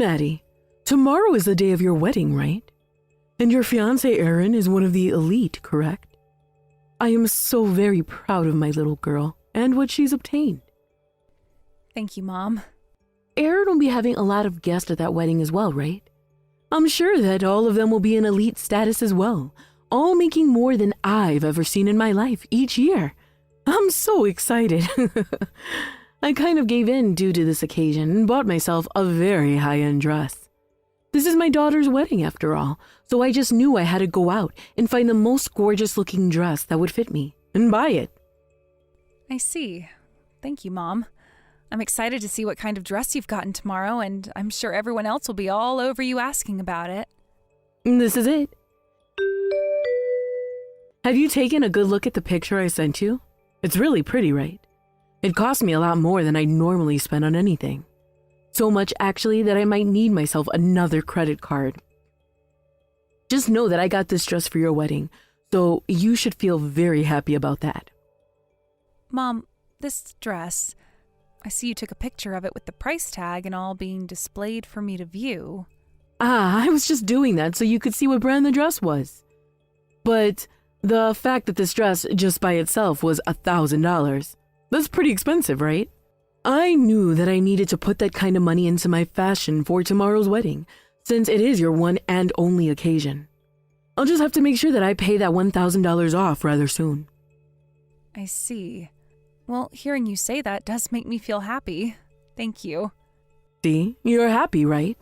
Maddie, tomorrow is the day of your wedding, right? And your fiancé Aaron is one of the elite, correct? I am so very proud of my little girl and what she's obtained. Thank you, Mom. Aaron will be having a lot of guests at that wedding as well, right? I'm sure that all of them will be in elite status as well, all making more than I've ever seen in my life each year. I'm so excited. I kind of gave in due to this occasion and bought myself a very high-end dress. This is my daughter's wedding after all, so I just knew I had to go out and find the most gorgeous-looking dress that would fit me and buy it. I see. Thank you, Mom. I'm excited to see what kind of dress you've gotten tomorrow, and I'm sure everyone else will be all over you asking about it. This is it. Have you taken a good look at the picture I sent you? It's really pretty, right? It cost me a lot more than I normally spend on anything. So much, actually, that I might need myself another credit card. Just know that I got this dress for your wedding, so you should feel very happy about that. Mom, this dress, I see you took a picture of it with the price tag and all being displayed for me to view. I was just doing that so you could see what brand the dress was. But the fact that this dress just by itself was $1,000, that's pretty expensive, right? I knew that I needed to put that kind of money into my fashion for tomorrow's wedding, since it is your one and only occasion. I'll just have to make sure that I pay that $1,000 off rather soon. I see. Well, hearing you say that does make me feel happy. Thank you. See, you're happy, right?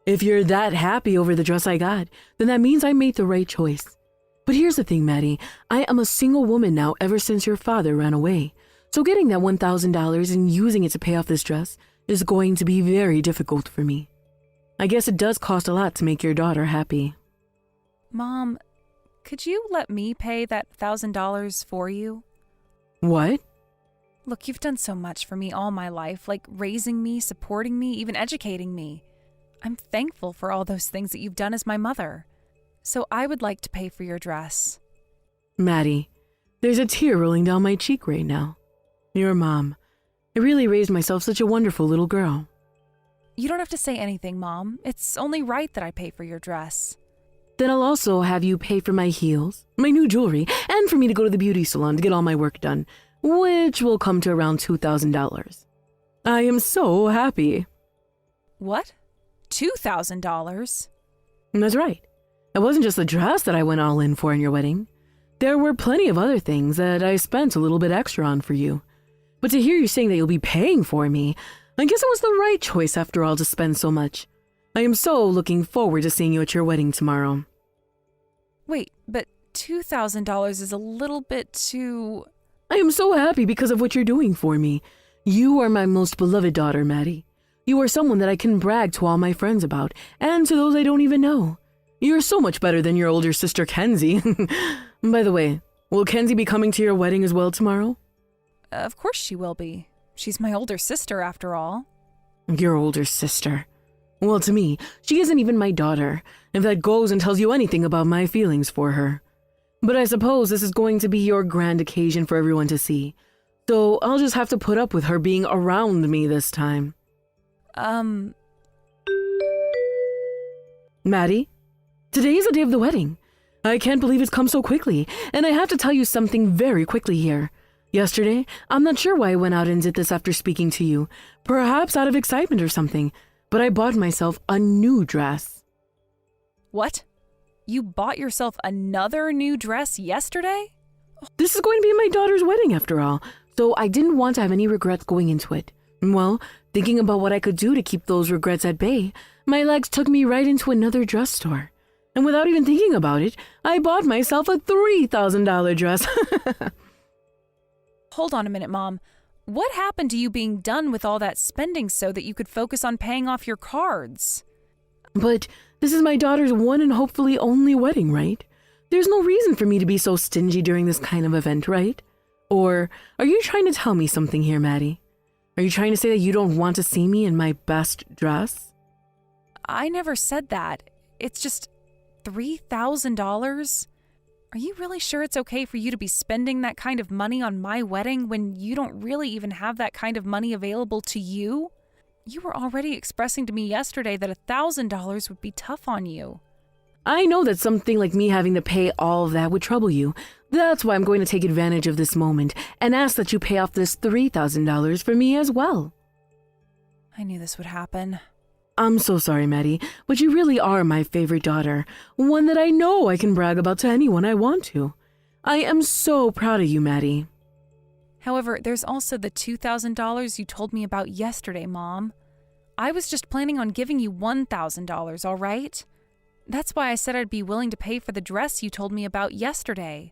If you're that happy over the dress I got, then that means I made the right choice. But here's the thing, Maddie. I am a single woman now ever since your father ran away. So getting that $1,000 and using it to pay off this dress is going to be very difficult for me. I guess it does cost a lot to make your daughter happy. Mom, could you let me pay that $1,000 for you? What? Look, you've done so much for me all my life, like raising me, supporting me, even educating me. I'm thankful for all those things that you've done as my mother. So I would like to pay for your dress. Maddie, there's a tear rolling down my cheek right now. Your mom. I really raised myself such a wonderful little girl. You don't have to say anything, Mom. It's only right that I pay for your dress. Then I'll also have you pay for my heels, my new jewelry, and for me to go to the beauty salon to get all my work done, which will come to around $2,000. I am so happy. What? $2,000? That's right. It wasn't just the dress that I went all in for your wedding. There were plenty of other things that I spent a little bit extra on for you. But to hear you saying that you'll be paying for me, I guess it was the right choice after all to spend so much. I am so looking forward to seeing you at your wedding tomorrow. Wait, but $2,000 is a little bit too... I am so happy because of what you're doing for me. You are my most beloved daughter, Maddie. You are someone that I can brag to all my friends about, and to those I don't even know. You're so much better than your older sister, Kenzie. By the way, will Kenzie be coming to your wedding as well tomorrow? Of course she will be. She's my older sister, after all. Your older sister. Well, to me, she isn't even my daughter, if that goes and tells you anything about my feelings for her. But I suppose this is going to be your grand occasion for everyone to see, so I'll just have to put up with her being around me this time. Maddie, today is the day of the wedding. I can't believe it's come so quickly, and I have to tell you something very quickly here. Yesterday, I'm not sure why I went out and did this after speaking to you, perhaps out of excitement or something, but I bought myself a new dress. What? You bought yourself another new dress yesterday? This is going to be my daughter's wedding after all, so I didn't want to have any regrets going into it. Well, thinking about what I could do to keep those regrets at bay, my legs took me right into another dress store. And without even thinking about it, I bought myself a $3,000 dress. Hold on a minute, Mom. What happened to you being done with all that spending so that you could focus on paying off your cards? But this is my daughter's one and hopefully only wedding, right? There's no reason for me to be so stingy during this kind of event, right? Or are you trying to tell me something here, Maddie? Are you trying to say that you don't want to see me in my best dress? I never said that. It's just $3,000? Are you really sure it's okay for you to be spending that kind of money on my wedding when you don't really even have that kind of money available to you? You were already expressing to me yesterday that $1,000 would be tough on you. I know that something like me having to pay all of that would trouble you. That's why I'm going to take advantage of this moment and ask that you pay off this $3,000 for me as well. I knew this would happen. I'm so sorry, Maddie, but you really are my favorite daughter, one that I know I can brag about to anyone I want to. I am so proud of you, Maddie. However, there's also the $2,000 you told me about yesterday, Mom. I was just planning on giving you $1,000, all right? That's why I said I'd be willing to pay for the dress you told me about yesterday.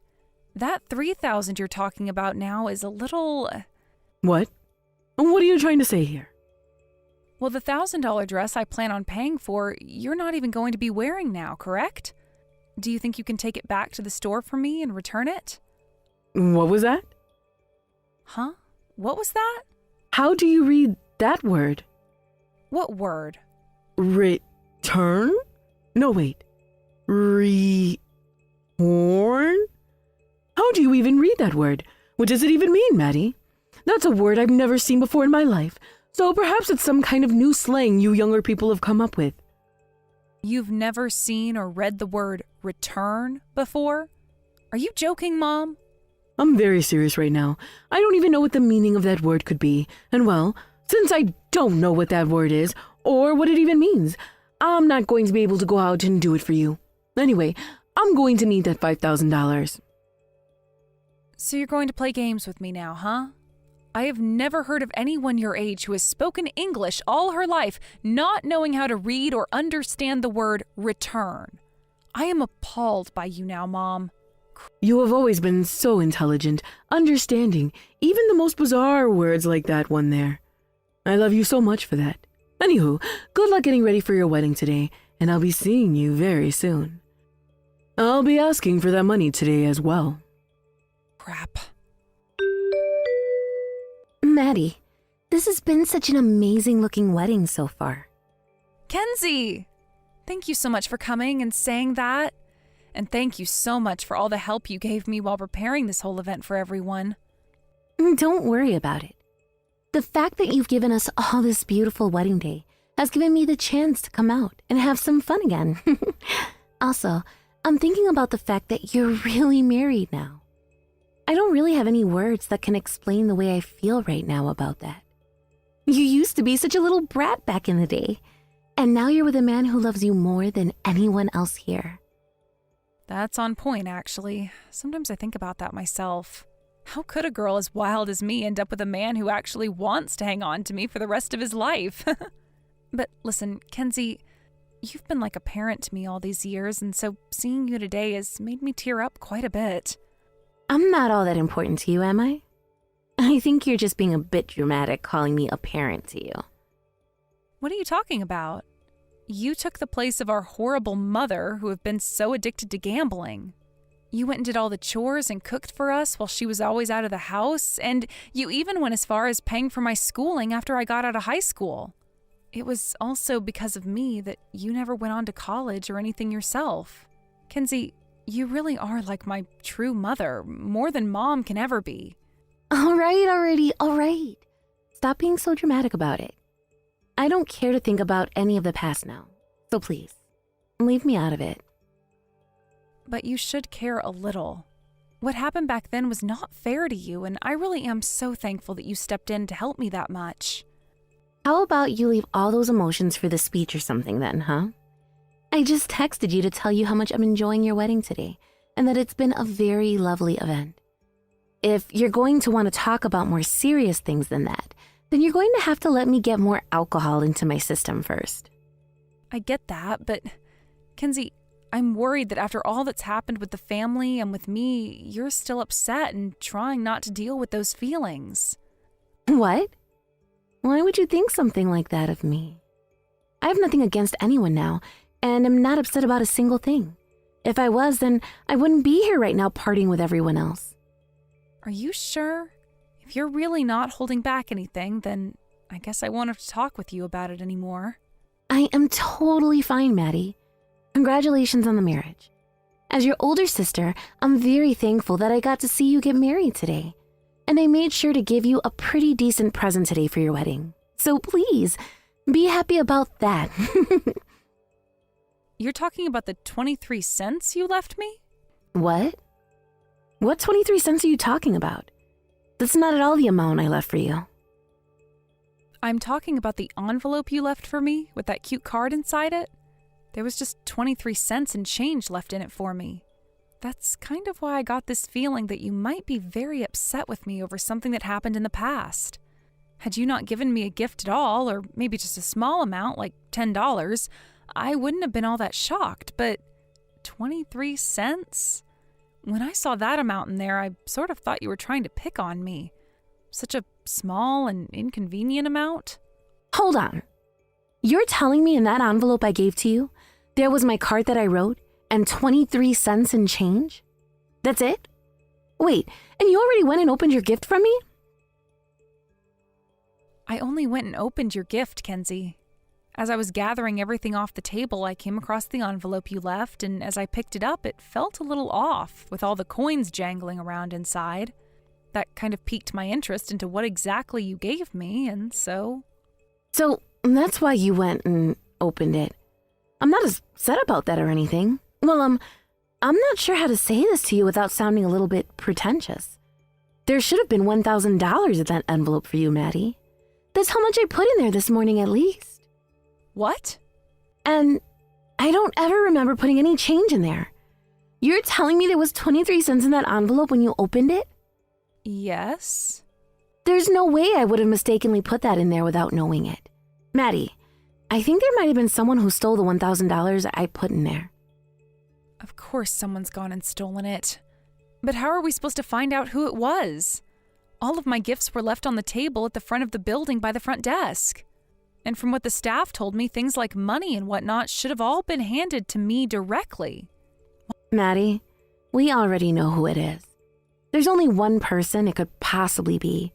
That $3,000 you're talking about now is a little... What? What are you trying to say here? Well, the $1,000 dress I plan on paying for, you're not even going to be wearing now, correct? Do you think you can take it back to the store for me and return it? What was that? Huh? What was that? How do you read that word? What word? Return? No, wait. Rehorn? How do you even read that word? What does it even mean, Maddie? That's a word I've never seen before in my life, so perhaps it's some kind of new slang you younger people have come up with. You've never seen or read the word return before? Are you joking, Mom? I'm very serious right now. I don't even know what the meaning of that word could be. And well, since I don't know what that word is, or what it even means, I'm not going to be able to go out and do it for you. Anyway, I'm going to need that $5,000. So you're going to play games with me now, huh? I have never heard of anyone your age who has spoken English all her life not knowing how to read or understand the word return. I am appalled by you now, Mom. You have always been so intelligent, understanding, even the most bizarre words like that one there. I love you so much for that. Anywho, good luck getting ready for your wedding today, and I'll be seeing you very soon. I'll be asking for that money today as well. Crap. Maddie, this has been such an amazing looking wedding so far. Kenzie! Thank you so much for coming and saying that. And thank you so much for all the help you gave me while preparing this whole event for everyone. Don't worry about it. The fact that you've given us all this beautiful wedding day has given me the chance to come out and have some fun again. Also, I'm thinking about the fact that you're really married now. I don't really have any words that can explain the way I feel right now about that. You used to be such a little brat back in the day, and now you're with a man who loves you more than anyone else here. That's on point, actually. Sometimes I think about that myself. How could a girl as wild as me end up with a man who actually wants to hang on to me for the rest of his life? But listen, Kenzie, you've been like a parent to me all these years, and so seeing you today has made me tear up quite a bit. I'm not all that important to you, am I? I think you're just being a bit dramatic calling me a parent to you. What are you talking about? You took the place of our horrible mother who have been so addicted to gambling. You went and did all the chores and cooked for us while she was always out of the house, and you even went as far as paying for my schooling after I got out of high school. It was also because of me that you never went on to college or anything yourself. Kenzie, you really are like my true mother, more than Mom can ever be. All right. Stop being so dramatic about it. I don't care to think about any of the past now, so please, leave me out of it. But you should care a little. What happened back then was not fair to you, and I really am so thankful that you stepped in to help me that much. How about you leave all those emotions for the speech or something then, huh? I just texted you to tell you how much I'm enjoying your wedding today, and that it's been a very lovely event. If you're going to want to talk about more serious things than that, then you're going to have to let me get more alcohol into my system first. I get that, but Kenzie, I'm worried that after all that's happened with the family and with me, you're still upset and trying not to deal with those feelings. What? Why would you think something like that of me? I have nothing against anyone now, and am not upset about a single thing. If I was, then I wouldn't be here right now partying with everyone else. Are you sure? If you're really not holding back anything, then I guess I won't have to talk with you about it anymore. I am totally fine, Maddie. Congratulations on the marriage. As your older sister, I'm very thankful that I got to see you get married today. And I made sure to give you a pretty decent present today for your wedding. So please, Be happy about that. You're talking about the 23 cents you left me? What? What 23 cents are you talking about? That's not at all the amount I left for you. I'm talking about the envelope you left for me with that cute card inside it. There was just 23 cents and change left in it for me. That's kind of why I got this feeling that you might be very upset with me over something that happened in the past. Had you not given me a gift at all, or maybe just a small amount, like $10, I wouldn't have been all that shocked, but 23 cents? When I saw that amount in there, I sort of thought you were trying to pick on me. Such a small and inconvenient amount. Hold on. You're telling me in that envelope I gave to you, there was my card that I wrote and 23 cents in change? That's it? Wait, and you already went and opened your gift from me? I only went and opened your gift, Kenzie. As I was gathering everything off the table, I came across the envelope you left, and as I picked it up, it felt a little off, with all the coins jangling around inside. That kind of piqued my interest into what exactly you gave me, and so... So, that's why you went and opened it. I'm not upset about that or anything. Well, I'm not sure how to say this to you without sounding a little bit pretentious. There should have been $1,000 in that envelope for you, Maddie. That's how much I put in there this morning at least. What? And I don't ever remember putting any change in there. You're telling me there was 23 cents in that envelope when you opened it? Yes. There's no way I would have mistakenly put that in there without knowing it. Maddie, I think there might have been someone who stole the $1,000 I put in there. Of course someone's gone and stolen it. But how are we supposed to find out who it was? All of my gifts were left on the table at the front of the building by the front desk. And from what the staff told me, things like money and whatnot should have all been handed to me directly. Maddie, we already know who it is. There's only one person it could possibly be.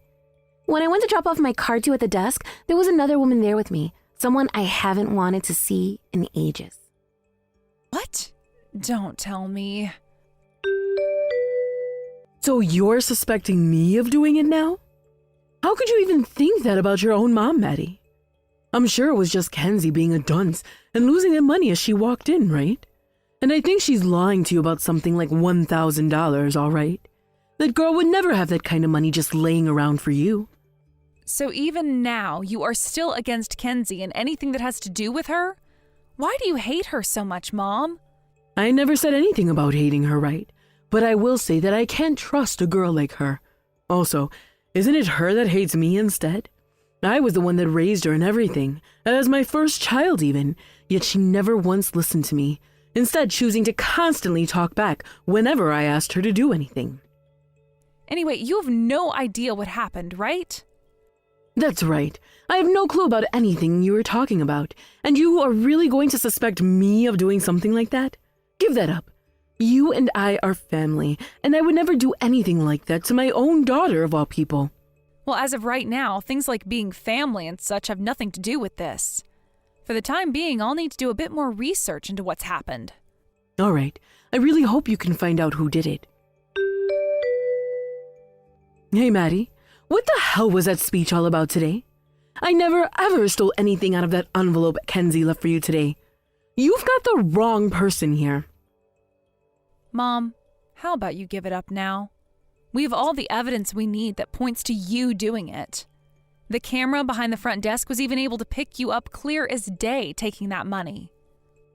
When I went to drop off my card to at the desk, there was another woman there with me, someone I haven't wanted to see in ages. What? Don't tell me. So you're suspecting me of doing it now? How could you even think that about your own mom, Maddie? I'm sure it was just Kenzie being a dunce and losing the money as she walked in, right? And I think she's lying to you about something like $1,000, all right? That girl would never have that kind of money just laying around for you. So even now, you are still against Kenzie and anything that has to do with her? Why do you hate her so much, Mom? I never said anything about hating her, right? But I will say that I can't trust a girl like her. Also, isn't it her that hates me instead? I was the one that raised her and everything, as my first child even, yet she never once listened to me, instead choosing to constantly talk back whenever I asked her to do anything. Anyway, you have no idea what happened, right? That's right. I have no clue about anything you were talking about, and you are really going to suspect me of doing something like that? Give that up. You and I are family, and I would never do anything like that to my own daughter of all people. Well, as of right now, things like being family and such have nothing to do with this. For the time being, I'll need to do a bit more research into what's happened. All right. I really hope you can find out who did it. Hey, Maddie. What the hell was that speech all about today? I never ever stole anything out of that envelope Kenzie left for you today. You've got the wrong person here. Mom, how about you give it up now? We have all the evidence we need that points to you doing it. The camera behind the front desk was even able to pick you up clear as day taking that money.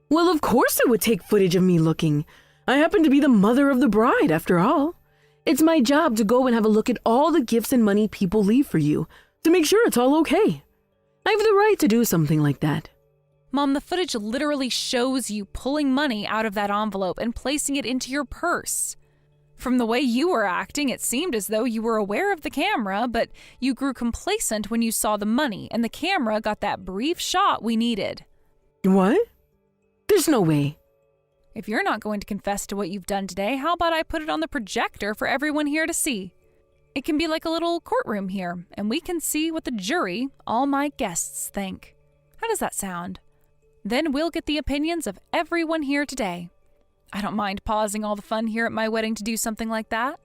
Well, of course it would take footage of me looking. I happen to be the mother of the bride, after all. It's my job to go and have a look at all the gifts and money people leave for you, to make sure it's all okay. I have the right to do something like that. Mom, the footage literally shows you pulling money out of that envelope and placing it into your purse. From the way you were acting, it seemed as though you were aware of the camera, but you grew complacent when you saw the money, and the camera got that brief shot we needed. What? There's no way. If you're not going to confess to what you've done today, how about I put it on the projector for everyone here to see? It can be like a little courtroom here, and we can see what the jury, all my guests, think. How does that sound? Then we'll get the opinions of everyone here today. I don't mind pausing all the fun here at my wedding to do something like that.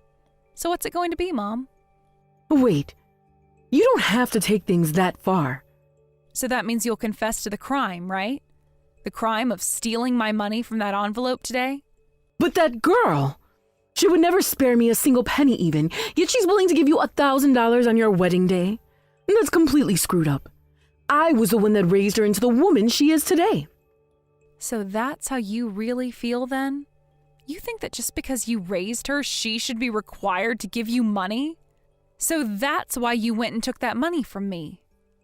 So what's it going to be, Mom? Wait. You don't have to take things that far. So that means you'll confess to the crime, right? The crime of stealing my money from that envelope today? But that girl! She would never spare me a single penny even, yet she's willing to give you $1,000 on your wedding day. That's completely screwed up. I was the one that raised her into the woman she is today. So that's how you really feel then? You think that just because you raised her, she should be required to give you money? So that's why you went and took that money from me.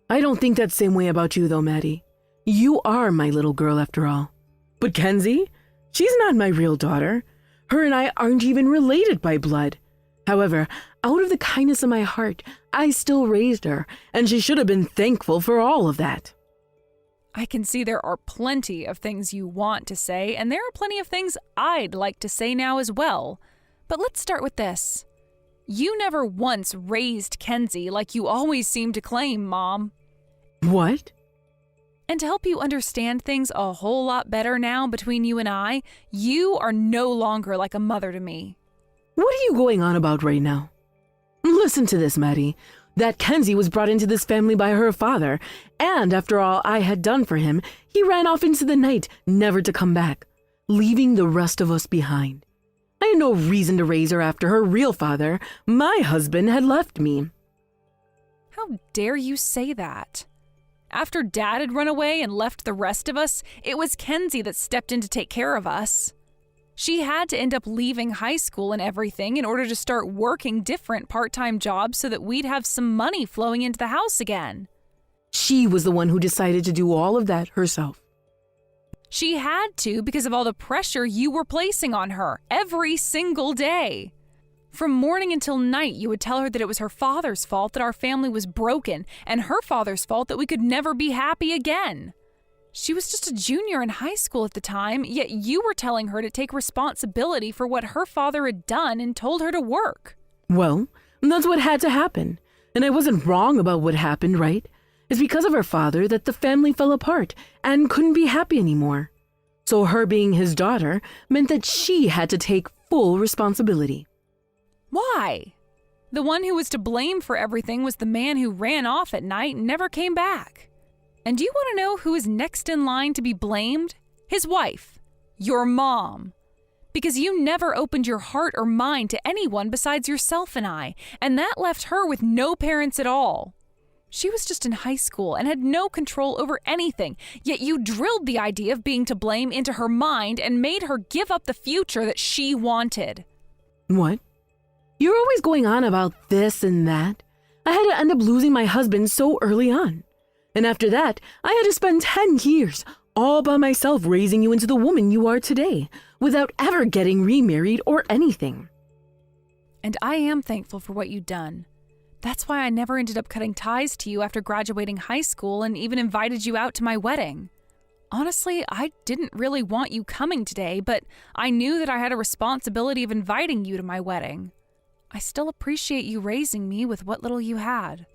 I don't think that same way about you though, Maddie. You are my little girl after all. But Kenzie? She's not my real daughter. Her and I aren't even related by blood. However, out of the kindness of my heart, I still raised her, and she should have been thankful for all of that. I can see there are plenty of things you want to say, and there are plenty of things I'd like to say now as well. But let's start with this. You never once raised Kenzie like you always seem to claim, Mom. What? And to help you understand things a whole lot better now between you and I, you are no longer like a mother to me. What are you going on about right now? Listen to this, Maddie. That Kenzie was brought into this family by her father, and after all I had done for him, he ran off into the night, never to come back, leaving the rest of us behind. I had no reason to raise her after her real father, my husband, had left me. How dare you say that? After Dad had run away and left the rest of us, it was Kenzie that stepped in to take care of us. She had to end up leaving high school and everything in order to start working different part-time jobs so that we'd have some money flowing into the house again. She was the one who decided to do all of that herself. She had to because of all the pressure you were placing on her every single day. From morning until night, you would tell her that it was her father's fault that our family was broken and her father's fault that we could never be happy again. She was just a junior in high school at the time, yet you were telling her to take responsibility for what her father had done and told her to work. Well, that's what had to happen. And I wasn't wrong about what happened, right? It's because of her father that the family fell apart and couldn't be happy anymore. So her being his daughter meant that she had to take full responsibility. Why? The one who was to blame for everything was the man who ran off at night and never came back. And do you want to know who is next in line to be blamed? His wife. Your mom. Because you never opened your heart or mind to anyone besides yourself and I, and that left her with no parents at all. She was just in high school and had no control over anything, yet you drilled the idea of being to blame into her mind and made her give up the future that she wanted. What? You're always going on about this and that. I had to end up losing my husband so early on. And after that, I had to spend 10 years all by myself raising you into the woman you are today, without ever getting remarried or anything. And I am thankful for what you've done. That's why I never ended up cutting ties to you after graduating high school and even invited you out to my wedding. Honestly, I didn't really want you coming today, but I knew that I had a responsibility of inviting you to my wedding. I still appreciate you raising me with what little you had.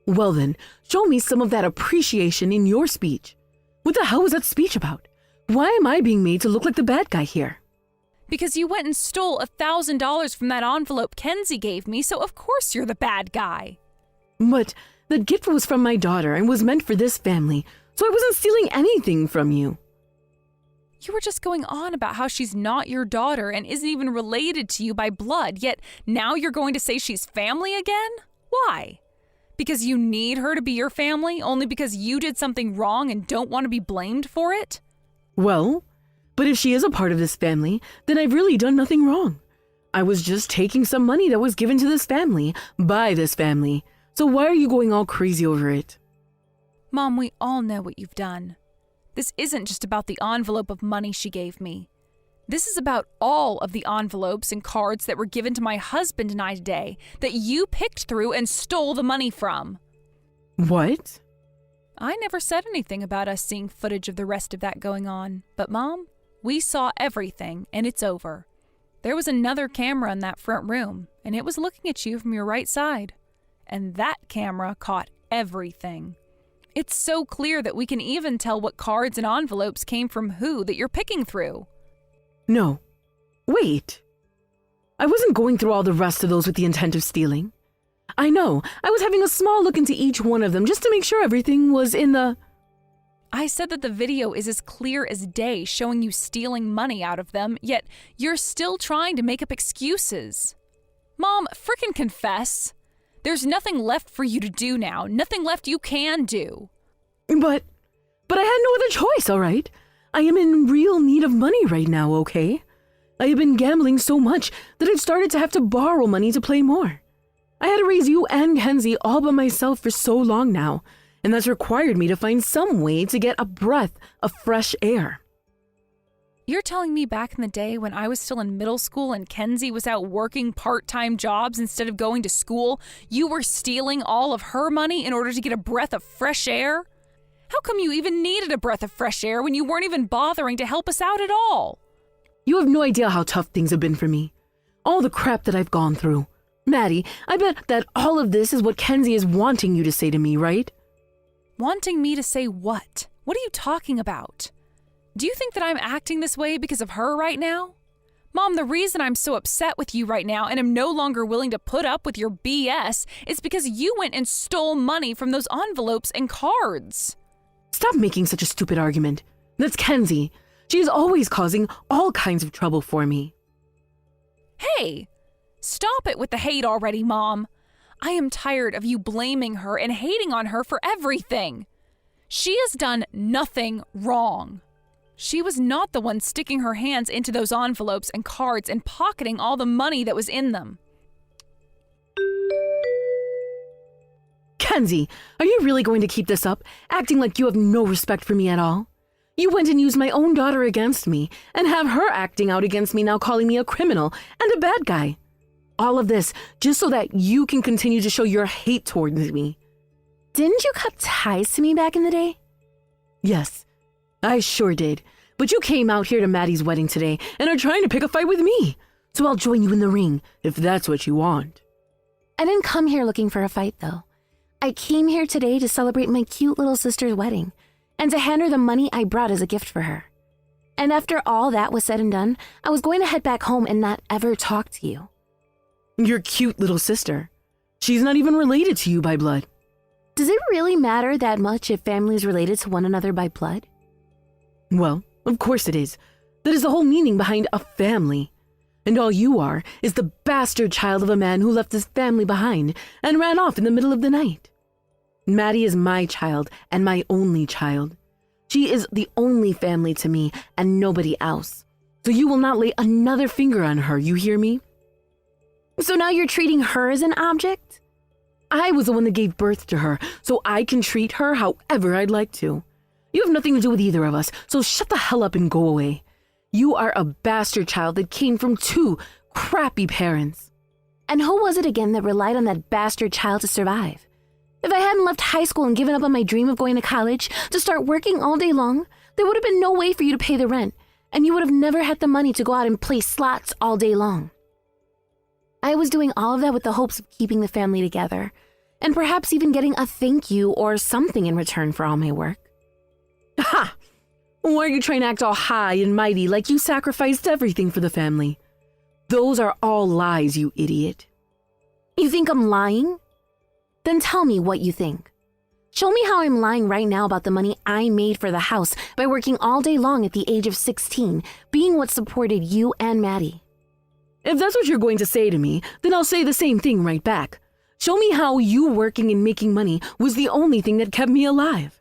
Well then, show me some of that appreciation in your speech. What the hell was that speech about? Why am I being made to look like the bad guy here? Because you went and stole $1,000 from that envelope Kenzie gave me, so of course you're the bad guy. But the gift was from my daughter and was meant for this family, so I wasn't stealing anything from you. You were just going on about how she's not your daughter and isn't even related to you by blood, yet now you're going to say she's family again? Why? Because you need her to be your family only because you did something wrong and don't want to be blamed for it? Well, but if she is a part of this family, then I've really done nothing wrong. I was just taking some money that was given to this family, by this family. So why are you going all crazy over it? Mom, we all know what you've done. This isn't just about the envelope of money she gave me. This is about all of the envelopes and cards that were given to my husband and I today that you picked through and stole the money from. What? I never said anything about us seeing footage of the rest of that going on, but Mom, we saw everything and it's over. There was another camera in that front room and it was looking at you from your right side. And that camera caught everything. It's so clear that we can even tell what cards and envelopes came from who that you're picking through. No. Wait. I wasn't going through all the rest of those with the intent of stealing. I know. I was having a small look into each one of them just to make sure everything was in the... I said that the video is as clear as day showing you stealing money out of them, yet you're still trying to make up excuses. Mom, frickin' confess. There's nothing left for you to do now, nothing left you can do. But I had no other choice, all right? I am in real need of money right now, okay? I have been gambling so much that I've started to have to borrow money to play more. I had to raise you and Kenzie all by myself for so long now, and that's required me to find some way to get a breath of fresh air. You're telling me back in the day when I was still in middle school and Kenzie was out working part-time jobs instead of going to school, you were stealing all of her money in order to get a breath of fresh air? How come you even needed a breath of fresh air when you weren't even bothering to help us out at all? You have no idea how tough things have been for me. All the crap that I've gone through. Maddie, I bet that all of this is what Kenzie is wanting you to say to me, right? Wanting me to say what? What are you talking about? Do you think that I'm acting this way because of her right now? Mom, the reason I'm so upset with you right now and am no longer willing to put up with your BS is because you went and stole money from those envelopes and cards. Stop making such a stupid argument. That's Kenzie. She is always causing all kinds of trouble for me. Hey, stop it with the hate already, Mom. I am tired of you blaming her and hating on her for everything. She has done nothing wrong. She was not the one sticking her hands into those envelopes and cards and pocketing all the money that was in them. Kenzie, are you really going to keep this up, acting like you have no respect for me at all? You went and used my own daughter against me and have her acting out against me now, calling me a criminal and a bad guy. All of this just so that you can continue to show your hate towards me. Didn't you cut ties to me back in the day? Yes, I sure did. But you came out here to Maddie's wedding today and are trying to pick a fight with me. So I'll join you in the ring if that's what you want. I didn't come here looking for a fight, though. I came here today to celebrate my cute little sister's wedding and to hand her the money I brought as a gift for her. And after all that was said and done, I was going to head back home and not ever talk to you. Your cute little sister. She's not even related to you by blood. Does it really matter that much if families related to one another by blood? Well, of course it is. That is the whole meaning behind a family. And all you are is the bastard child of a man who left his family behind and ran off in the middle of the night. Maddie is my child and my only child. She is the only family to me and nobody else. So you will not lay another finger on her, you hear me? So now you're treating her as an object? I was the one that gave birth to her, so I can treat her however I'd like to. You have nothing to do with either of us, so shut the hell up and go away. You are a bastard child that came from 2 crappy parents. And who was it again that relied on that bastard child to survive? If I hadn't left high school and given up on my dream of going to college to start working all day long, there would have been no way for you to pay the rent, and you would have never had the money to go out and play slots all day long. I was doing all of that with the hopes of keeping the family together, and perhaps even getting a thank you or something in return for all my work. Ha! Why are you trying to act all high and mighty like you sacrificed everything for the family? Those are all lies, you idiot. You think I'm lying? Then tell me what you think. Show me how I'm lying right now about the money I made for the house by working all day long at the age of 16, being what supported you and Maddie. If that's what you're going to say to me, then I'll say the same thing right back. Show me how you working and making money was the only thing that kept me alive.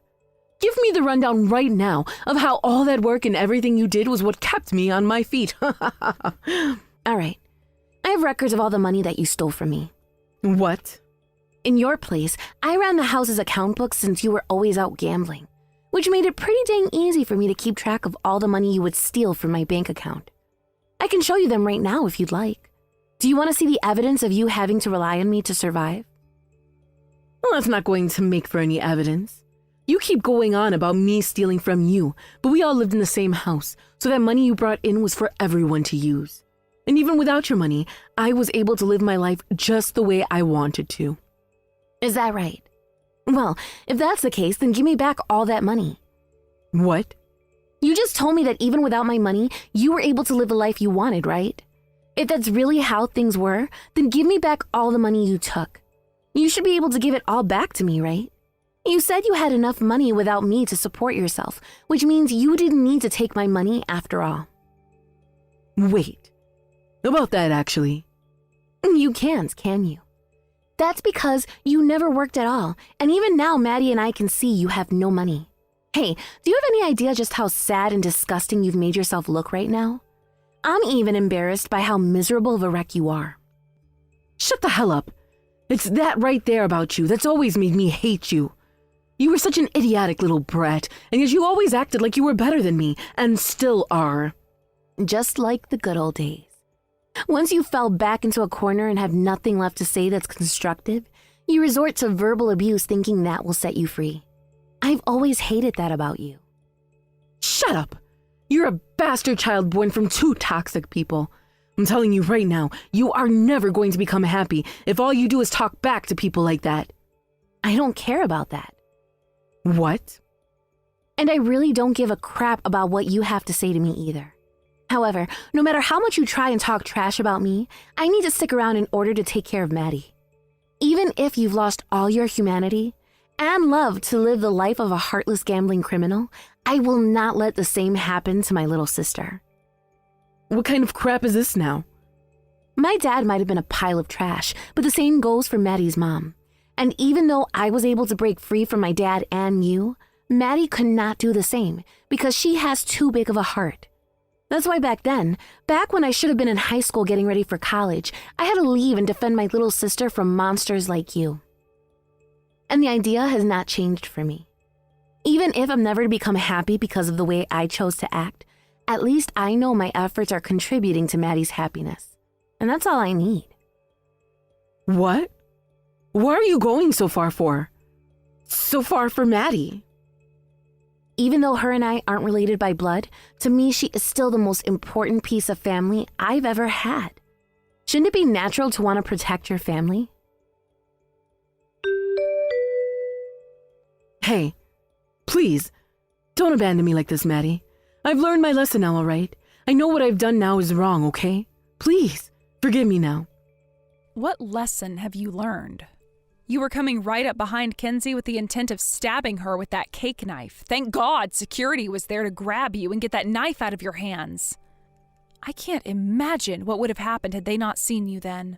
Give me the rundown right now of how all that work and everything you did was what kept me on my feet. All right. I have records of all the money that you stole from me. What? In your place, I ran the house's account book since you were always out gambling, which made it pretty dang easy for me to keep track of all the money you would steal from my bank account. I can show you them right now if you'd like. Do you want to see the evidence of you having to rely on me to survive? Well, that's not going to make for any evidence. You keep going on about me stealing from you, but we all lived in the same house, so that money you brought in was for everyone to use. And even without your money, I was able to live my life just the way I wanted to. Is that right? Well, if that's the case, then give me back all that money. What? You just told me that even without my money, you were able to live the life you wanted, right? If that's really how things were, then give me back all the money you took. You should be able to give it all back to me, right? You said you had enough money without me to support yourself, which means you didn't need to take my money after all. Wait. About that, actually. You can't, can you? That's because you never worked at all, and even now Maddie and I can see you have no money. Hey, do you have any idea just how sad and disgusting you've made yourself look right now? I'm even embarrassed by how miserable of a wreck you are. Shut the hell up. It's that right there about you that's always made me hate you. You were such an idiotic little brat, and yet you always acted like you were better than me, and still are. Just like the good old days. Once you fell back into a corner and have nothing left to say that's constructive, you resort to verbal abuse thinking that will set you free. I've always hated that about you. Shut up! You're a bastard child born from two toxic people. I'm telling you right now, you are never going to become happy if all you do is talk back to people like that. I don't care about that. What? And I really don't give a crap about what you have to say to me either. However, no matter how much you try and talk trash about me, I need to stick around in order to take care of Maddie. Even if you've lost all your humanity and love to live the life of a heartless gambling criminal, I will not let the same happen to my little sister. What kind of crap is this now? My dad might have been a pile of trash, but the same goes for Maddie's mom. And even though I was able to break free from my dad and you, Maddie could not do the same because she has too big of a heart. That's why back when I should have been in high school getting ready for college, I had to leave and defend my little sister from monsters like you. And the idea has not changed for me. Even if I'm never to become happy because of the way I chose to act, at least I know my efforts are contributing to Maddie's happiness. And that's all I need. What? Why are you going so far for? So far for Maddie? Even though her and I aren't related by blood, to me she is still the most important piece of family I've ever had. Shouldn't it be natural to want to protect your family? Hey, please, don't abandon me like this, Maddie. I've learned my lesson now, all right? I know what I've done now is wrong, okay? Please, forgive me now. What lesson have you learned? You were coming right up behind Kenzie with the intent of stabbing her with that cake knife. Thank God security was there to grab you and get that knife out of your hands. I can't imagine what would have happened had they not seen you then.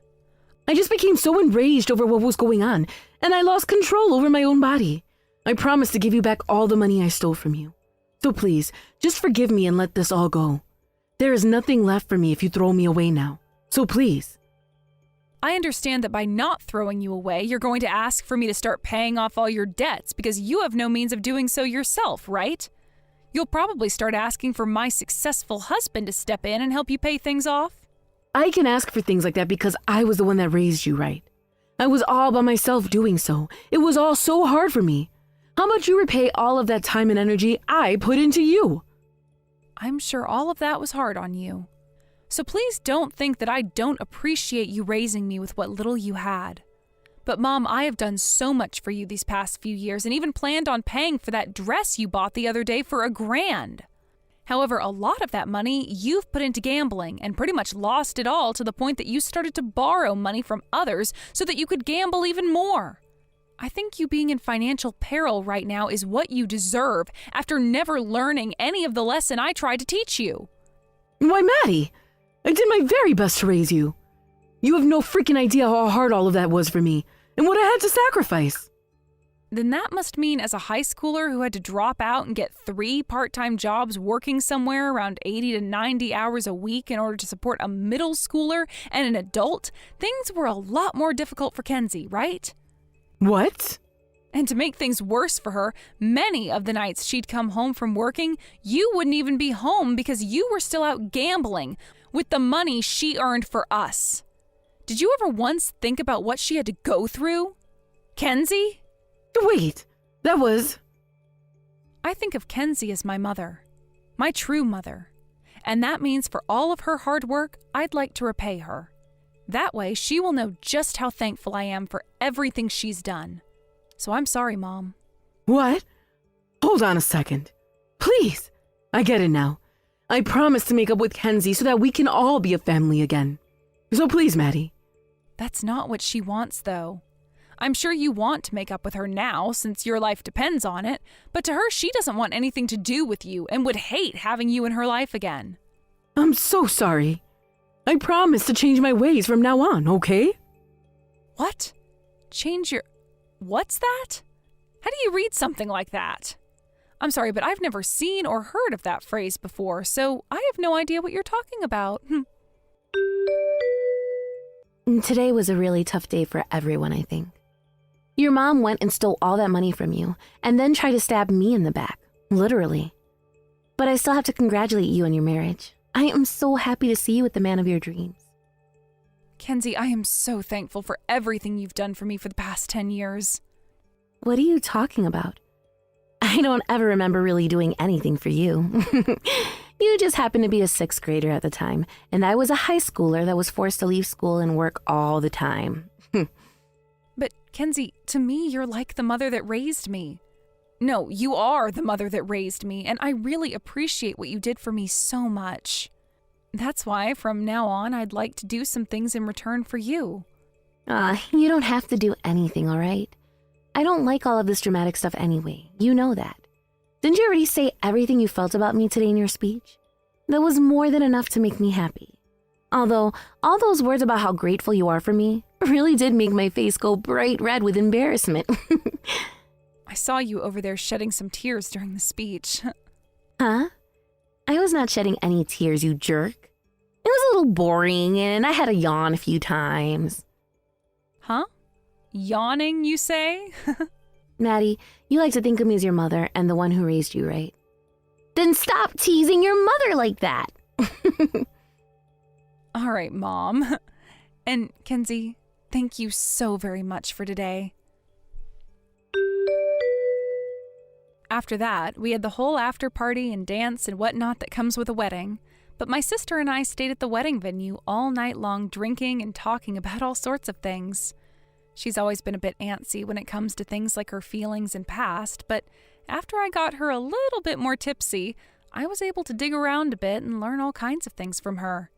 I just became so enraged over what was going on, and I lost control over my own body. I promised to give you back all the money I stole from you. So please, just forgive me and let this all go. There is nothing left for me if you throw me away now. So please. I understand that by not throwing you away, you're going to ask for me to start paying off all your debts because you have no means of doing so yourself, right? You'll probably start asking for my successful husband to step in and help you pay things off. I can ask for things like that because I was the one that raised you, right? I was all by myself doing so. It was all so hard for me. How about you repay all of that time and energy I put into you? I'm sure all of that was hard on you. So please don't think that I don't appreciate you raising me with what little you had. But Mom, I have done so much for you these past few years and even planned on paying for that dress you bought the other day for $1,000. However, a lot of that money you've put into gambling and pretty much lost it all to the point that you started to borrow money from others so that you could gamble even more. I think you being in financial peril right now is what you deserve after never learning any of the lesson I tried to teach you. Why, Maddie, I did my very best to raise you. You have no freaking idea how hard all of that was for me and what I had to sacrifice. Then that must mean as a high schooler who had to drop out and get 3 part-time jobs working somewhere around 80 to 90 hours a week in order to support a middle schooler and an adult, things were a lot more difficult for Kenzie, right? What? And to make things worse for her, many of the nights she'd come home from working, you wouldn't even be home because you were still out gambling with the money she earned for us. Did you ever once think about what she had to go through? Kenzie? Wait, that was... I think of Kenzie as my mother, my true mother. And that means for all of her hard work, I'd like to repay her. That way, she will know just how thankful I am for everything she's done. So I'm sorry, Mom. What? Hold on a second. Please. I get it now. I promise to make up with Kenzie so that we can all be a family again. So please, Maddie. That's not what she wants, though. I'm sure you want to make up with her now since your life depends on it, but to her, she doesn't want anything to do with you and would hate having you in her life again. I'm so sorry. I promise to change my ways from now on, okay? What? Change your... What's that? How do you read something like that? I'm sorry, but I've never seen or heard of that phrase before, so I have no idea what you're talking about. Today was a really tough day for everyone, I think. Your mom went and stole all that money from you and then tried to stab me in the back, literally. But I still have to congratulate you on your marriage. I am so happy to see you with the man of your dreams. Kenzie, I am so thankful for everything you've done for me for the past 10 years. What are you talking about? I don't ever remember really doing anything for you. You just happened to be a 6th grader at the time, and I was a high schooler that was forced to leave school and work all the time. But, Kenzie, to me, you're like the mother that raised me. No, you are the mother that raised me, and I really appreciate what you did for me so much. That's why, from now on, I'd like to do some things in return for you. You don't have to do anything, all right? I don't like all of this dramatic stuff anyway. You know that. Didn't you already say everything you felt about me today in your speech? That was more than enough to make me happy. Although, all those words about how grateful you are for me really did make my face go bright red with embarrassment. I saw you over there shedding some tears during the speech. Huh? I was not shedding any tears, you jerk. It was a little boring, and I had to yawn a few times. Huh? Yawning, you say? Maddie, you like to think of me as your mother and the one who raised you, right? Then stop teasing your mother like that. All right, Mom. And Kenzie, thank you so very much for today. After that, we had the whole after party and dance and whatnot that comes with a wedding. But my sister and I stayed at the wedding venue all night long drinking and talking about all sorts of things. She's always been a bit antsy when it comes to things like her feelings and past, but after I got her a little bit more tipsy, I was able to dig around a bit and learn all kinds of things from her.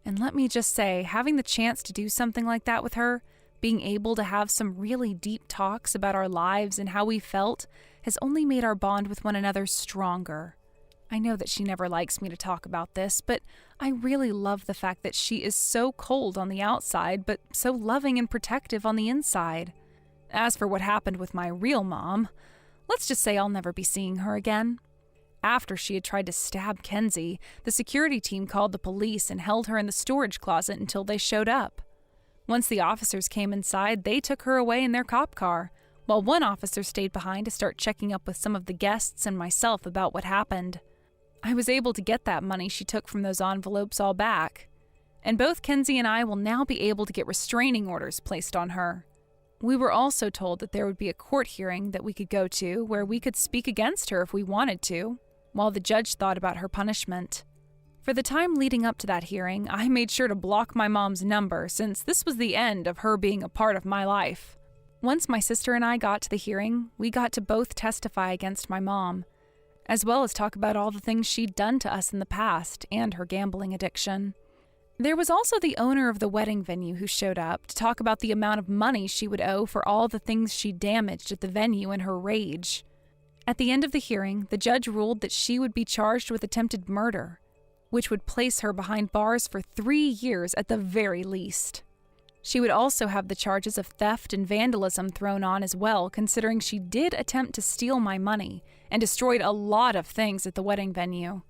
And let me just say, having the chance to do something like that with her, being able to have some really deep talks about our lives and how we felt, has only made our bond with one another stronger. I know that she never likes me to talk about this, but I really love the fact that she is so cold on the outside, but so loving and protective on the inside. As for what happened with my real mom, let's just say I'll never be seeing her again. After she had tried to stab Kenzie, the security team called the police and held her in the storage closet until they showed up. Once the officers came inside, they took her away in their cop car, while one officer stayed behind to start checking up with some of the guests and myself about what happened. I was able to get that money she took from those envelopes all back, and both Kenzie and I will now be able to get restraining orders placed on her. We were also told that there would be a court hearing that we could go to where we could speak against her if we wanted to, while the judge thought about her punishment. For the time leading up to that hearing, I made sure to block my mom's number since this was the end of her being a part of my life. Once my sister and I got to the hearing, we got to both testify against my mom, as well as talk about all the things she'd done to us in the past and her gambling addiction. There was also the owner of the wedding venue who showed up to talk about the amount of money she would owe for all the things she damaged at the venue in her rage. At the end of the hearing, the judge ruled that she would be charged with attempted murder, which would place her behind bars for 3 years at the very least. She would also have the charges of theft and vandalism thrown on as well, considering she did attempt to steal my money and destroyed a lot of things at the wedding venue.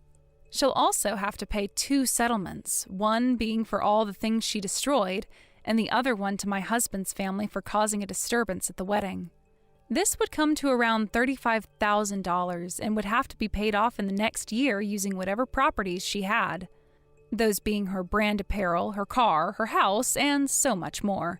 She'll also have to pay 2 settlements, one being for all the things she destroyed, and the other one to my husband's family for causing a disturbance at the wedding. This would come to around $35,000 and would have to be paid off in the next year using whatever properties she had, those being her brand apparel, her car, her house, and so much more.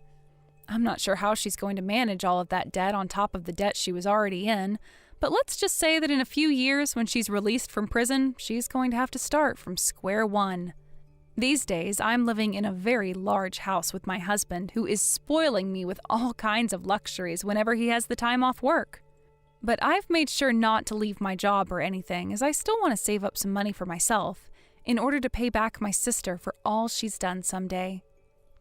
I'm not sure how she's going to manage all of that debt on top of the debt she was already in, but let's just say that in a few years, when she's released from prison, she's going to have to start from square one. These days, I'm living in a very large house with my husband, who is spoiling me with all kinds of luxuries whenever he has the time off work. But I've made sure not to leave my job or anything, as I still want to save up some money for myself, in order to pay back my sister for all she's done someday.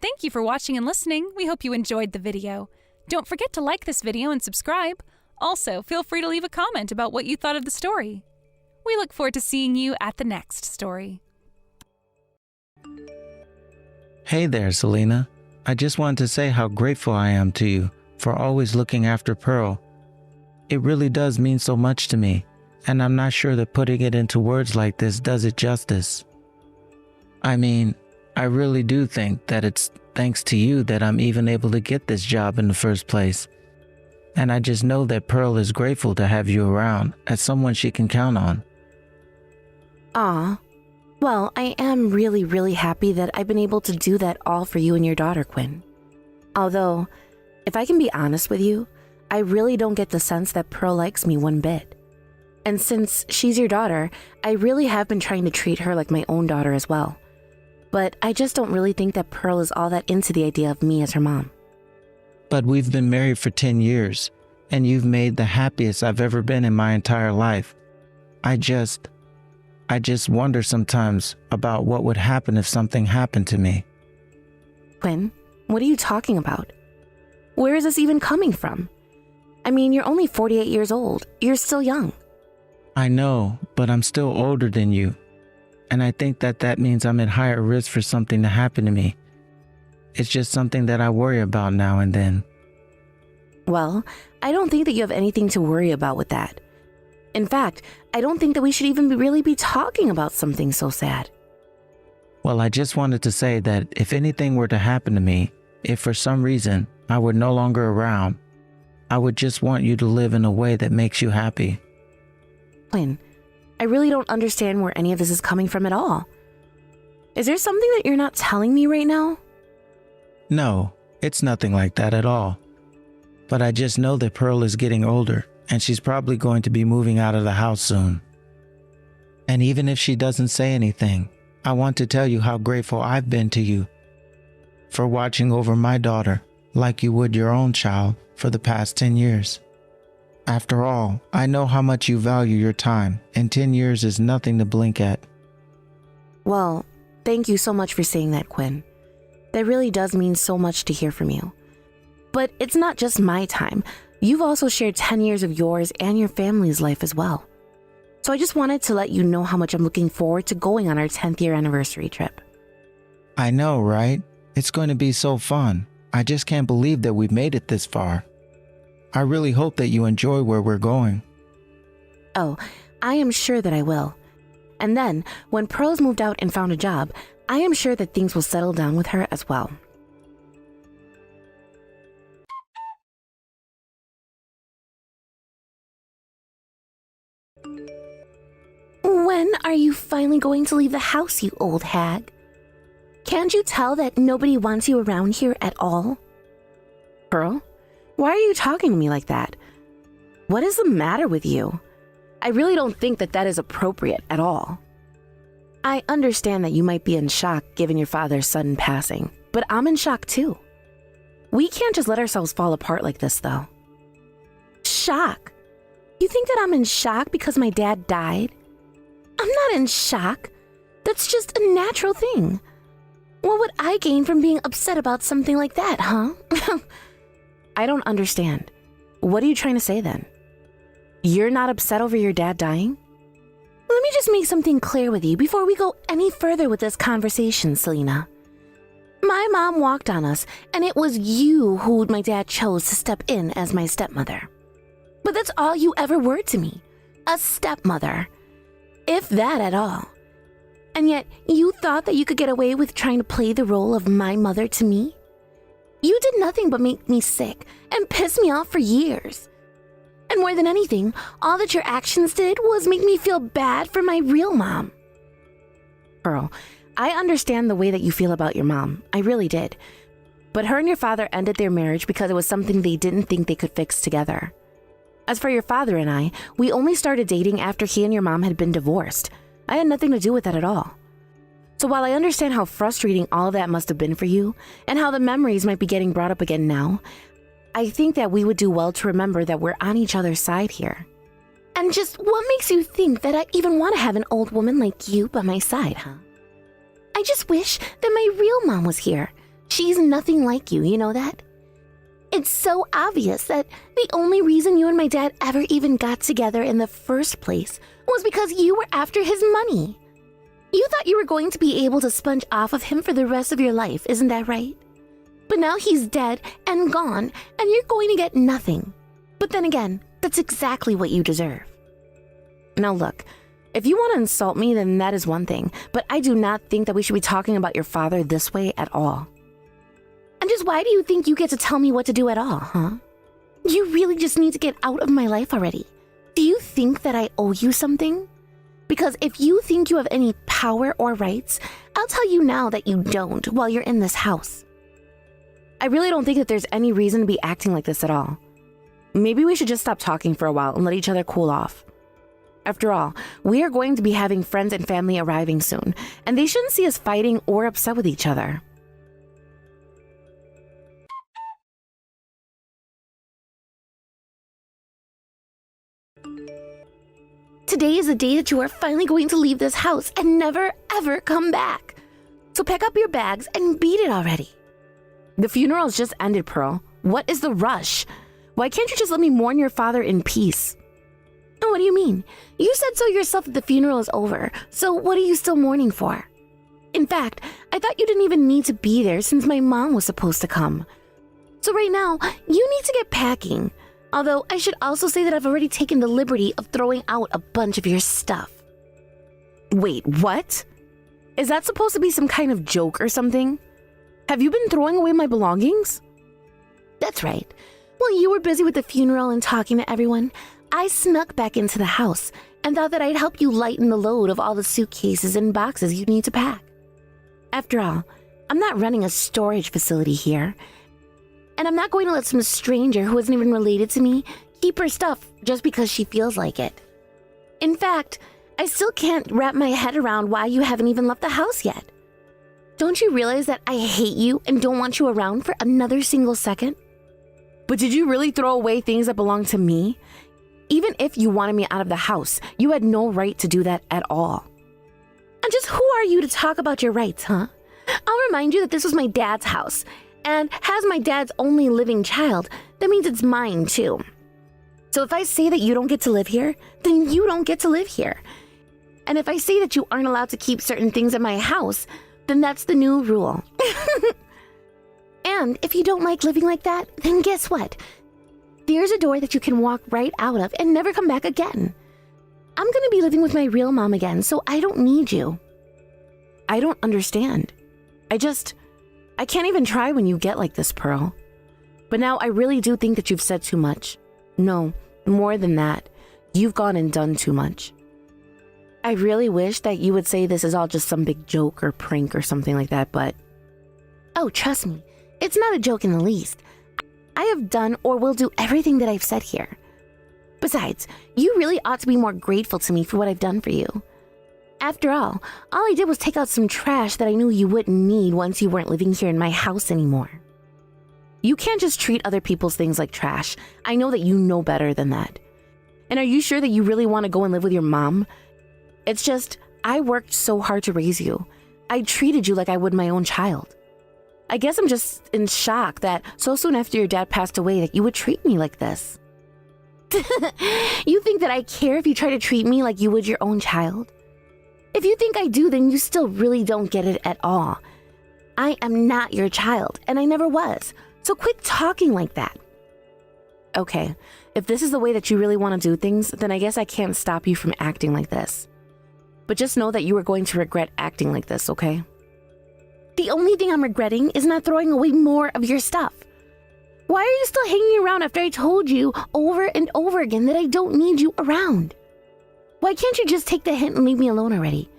Thank you for watching and listening. We hope you enjoyed the video. Don't forget to like this video and subscribe. Also, feel free to leave a comment about what you thought of the story. We look forward to seeing you at the next story. Hey there, Selena. I just wanted to say how grateful I am to you for always looking after Pearl. It really does mean so much to me, and I'm not sure that putting it into words like this does it justice. I mean, I really do think that it's thanks to you that I'm even able to get this job in the first place. And I just know that Pearl is grateful to have you around as someone she can count on. Aw. Well, I am really, really happy that I've been able to do that all for you and your daughter, Quinn. Although, if I can be honest with you, I really don't get the sense that Pearl likes me one bit. And since she's your daughter, I really have been trying to treat her like my own daughter as well. But I just don't really think that Pearl is all that into the idea of me as her mom. But we've been married for 10 years, and you've made the happiest I've ever been in my entire life. I just wonder sometimes about what would happen if something happened to me. Quinn, what are you talking about? Where is this even coming from? I mean, you're only 48 years old. You're still young. I know, but I'm still older than you. And I think that means I'm at higher risk for something to happen to me. It's just something that I worry about now and then. Well, I don't think that you have anything to worry about with that. In fact, I don't think that we should even really be talking about something so sad. Well, I just wanted to say that if anything were to happen to me, if for some reason I were no longer around, I would just want you to live in a way that makes you happy. Quinn, I really don't understand where any of this is coming from at all. Is there something that you're not telling me right now? No, it's nothing like that at all. But I just know that Pearl is getting older, and she's probably going to be moving out of the house soon. And even if she doesn't say anything, I want to tell you how grateful I've been to you for watching over my daughter like you would your own child for the past 10 years. After all, I know how much you value your time, and 10 years is nothing to blink at. Well, thank you so much for saying that, Quinn. That really does mean so much to hear from you. But it's not just my time. You've also shared 10 years of yours and your family's life as well. So I just wanted to let you know how much I'm looking forward to going on our 10th year anniversary trip. I know, right? It's going to be so fun. I just can't believe that we've made it this far. I really hope that you enjoy where we're going. Oh, I am sure that I will. And then, when Pearl's moved out and found a job, I am sure that things will settle down with her as well. When are you finally going to leave the house, you old hag? Can't you tell that nobody wants you around here at all? Pearl, why are you talking to me like that? What is the matter with you? I really don't think that that is appropriate at all. I understand that you might be in shock given your father's sudden passing, but I'm in shock too. We can't just let ourselves fall apart like this, though. Shock? You think that I'm in shock because my dad died? I'm not in shock. That's just a natural thing. What would I gain from being upset about something like that, huh? I don't understand. What are you trying to say then? You're not upset over your dad dying? Let me just make something clear with you before we go any further with this conversation, Selena. My mom walked on us, and it was you who my dad chose to step in as my stepmother. But that's all you ever were to me. A stepmother. If that at all. And yet, you thought that you could get away with trying to play the role of my mother to me? You did nothing but make me sick and piss me off for years. And more than anything, all that your actions did was make me feel bad for my real mom. Pearl, I understand the way that you feel about your mom. I really did. But her and your father ended their marriage because it was something they didn't think they could fix together. As for your father and I, we only started dating after he and your mom had been divorced. I had nothing to do with that at all. So while I understand how frustrating all of that must have been for you, and how the memories might be getting brought up again now, I think that we would do well to remember that we're on each other's side here. And just what makes you think that I even want to have an old woman like you by my side, huh? I just wish that my real mom was here. She's nothing like you know that? It's so obvious that the only reason you and my dad ever even got together in the first place was because you were after his money. You thought you were going to be able to sponge off of him for the rest of your life, isn't that right? But now he's dead and gone, and you're going to get nothing. But then again, that's exactly what you deserve. Now look, if you want to insult me, then that is one thing, but I do not think that we should be talking about your father this way at all. And just why do you think you get to tell me what to do at all, huh? You really just need to get out of my life already. Do you think that I owe you something? Because if you think you have any power or rights, I'll tell you now that you don't while you're in this house. I really don't think that there's any reason to be acting like this at all. Maybe we should just stop talking for a while and let each other cool off. After all, we are going to be having friends and family arriving soon, and they shouldn't see us fighting or upset with each other. Today is the day that you are finally going to leave this house and never, ever come back. So pack up your bags and beat it already. The funeral's just ended, Pearl. What is the rush? Why can't you just let me mourn your father in peace? And what do you mean? You said so yourself that the funeral is over, so what are you still mourning for? In fact, I thought you didn't even need to be there since my mom was supposed to come. So right now, you need to get packing. Although I should also say that I've already taken the liberty of throwing out a bunch of your stuff. Wait, what? Is that supposed to be some kind of joke or something? Have you been throwing away my belongings? That's right. While you were busy with the funeral and talking to everyone, I snuck back into the house and thought that I'd help you lighten the load of all the suitcases and boxes you need to pack. After all, I'm not running a storage facility here. And I'm not going to let some stranger who isn't even related to me keep her stuff just because she feels like it. In fact, I still can't wrap my head around why you haven't even left the house yet. Don't you realize that I hate you and don't want you around for another single second? But did you really throw away things that belong to me? Even if you wanted me out of the house, you had no right to do that at all. And just who are you to talk about your rights, huh? I'll remind you that this was my dad's house. And as my dad's only living child, that means it's mine too. So if I say that you don't get to live here, then you don't get to live here. And if I say that you aren't allowed to keep certain things in my house, then that's the new rule. And if you don't like living like that, then guess what? There's a door that you can walk right out of and never come back again. I'm gonna be living with my real mom again, so I don't need you. I don't understand. I can't even try when you get like this, Pearl. But now I really do think that you've said too much. No, more than that. You've gone and done too much. I really wish that you would say this is all just some big joke or prank or something like that, but... Oh, trust me, it's not a joke in the least. I have done or will do everything that I've said here. Besides, you really ought to be more grateful to me for what I've done for you. After all I did was take out some trash that I knew you wouldn't need once you weren't living here in my house anymore. You can't just treat other people's things like trash. I know that you know better than that. And are you sure that you really want to go and live with your mom? It's just, I worked so hard to raise you. I treated you like I would my own child. I guess I'm just in shock that so soon after your dad passed away that you would treat me like this. You think that I care if you try to treat me like you would your own child? If you think I do, then you still really don't get it at all. I am not your child, and I never was, so quit talking like that. Okay, if this is the way that you really want to do things, then I guess I can't stop you from acting like this. But just know that you are going to regret acting like this, okay? The only thing I'm regretting is not throwing away more of your stuff. Why are you still hanging around after I told you over and over again that I don't need you around? Why can't you just take the hint and leave me alone already?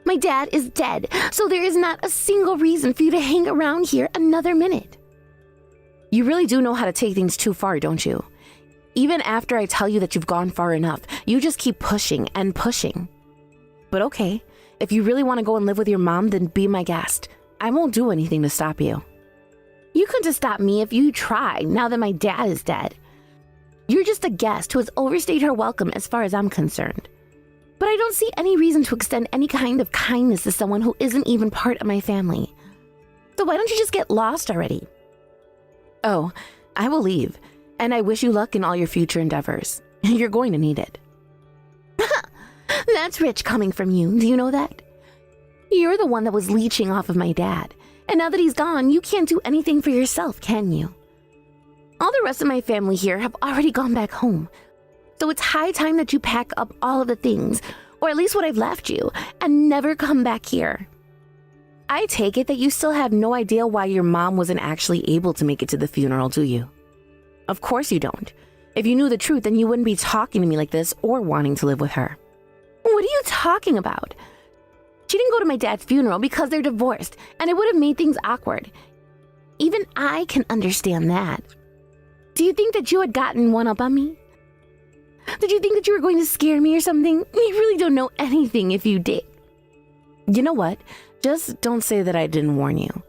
My dad is dead, so there is not a single reason for you to hang around here another minute. You really do know how to take things too far, don't you? Even after I tell you that you've gone far enough, you just keep pushing and pushing. But okay, if you really want to go and live with your mom, then be my guest. I won't do anything to stop you. You couldn't stop me if you tried now that my dad is dead. You're just a guest who has overstayed her welcome as far as I'm concerned. But I don't see any reason to extend any kind of kindness to someone who isn't even part of my family. So why don't you just get lost already? Oh, I will leave, and I wish you luck in all your future endeavors. You're going to need it. That's rich coming from you. Do you know that? You're the one that was leeching off of my dad. And now that he's gone, you can't do anything for yourself, can you? All the rest of my family here have already gone back home. So it's high time that you pack up all of the things, or at least what I've left you, and never come back here. I take it that you still have no idea why your mom wasn't actually able to make it to the funeral, do you? Of course you don't. If you knew the truth, then you wouldn't be talking to me like this or wanting to live with her. What are you talking about? She didn't go to my dad's funeral because they're divorced, and it would have made things awkward. Even I can understand that. Do you think that you had gotten one up on me? Did you think that you were going to scare me or something? You really don't know anything if you did. You know what? Just don't say that I didn't warn you.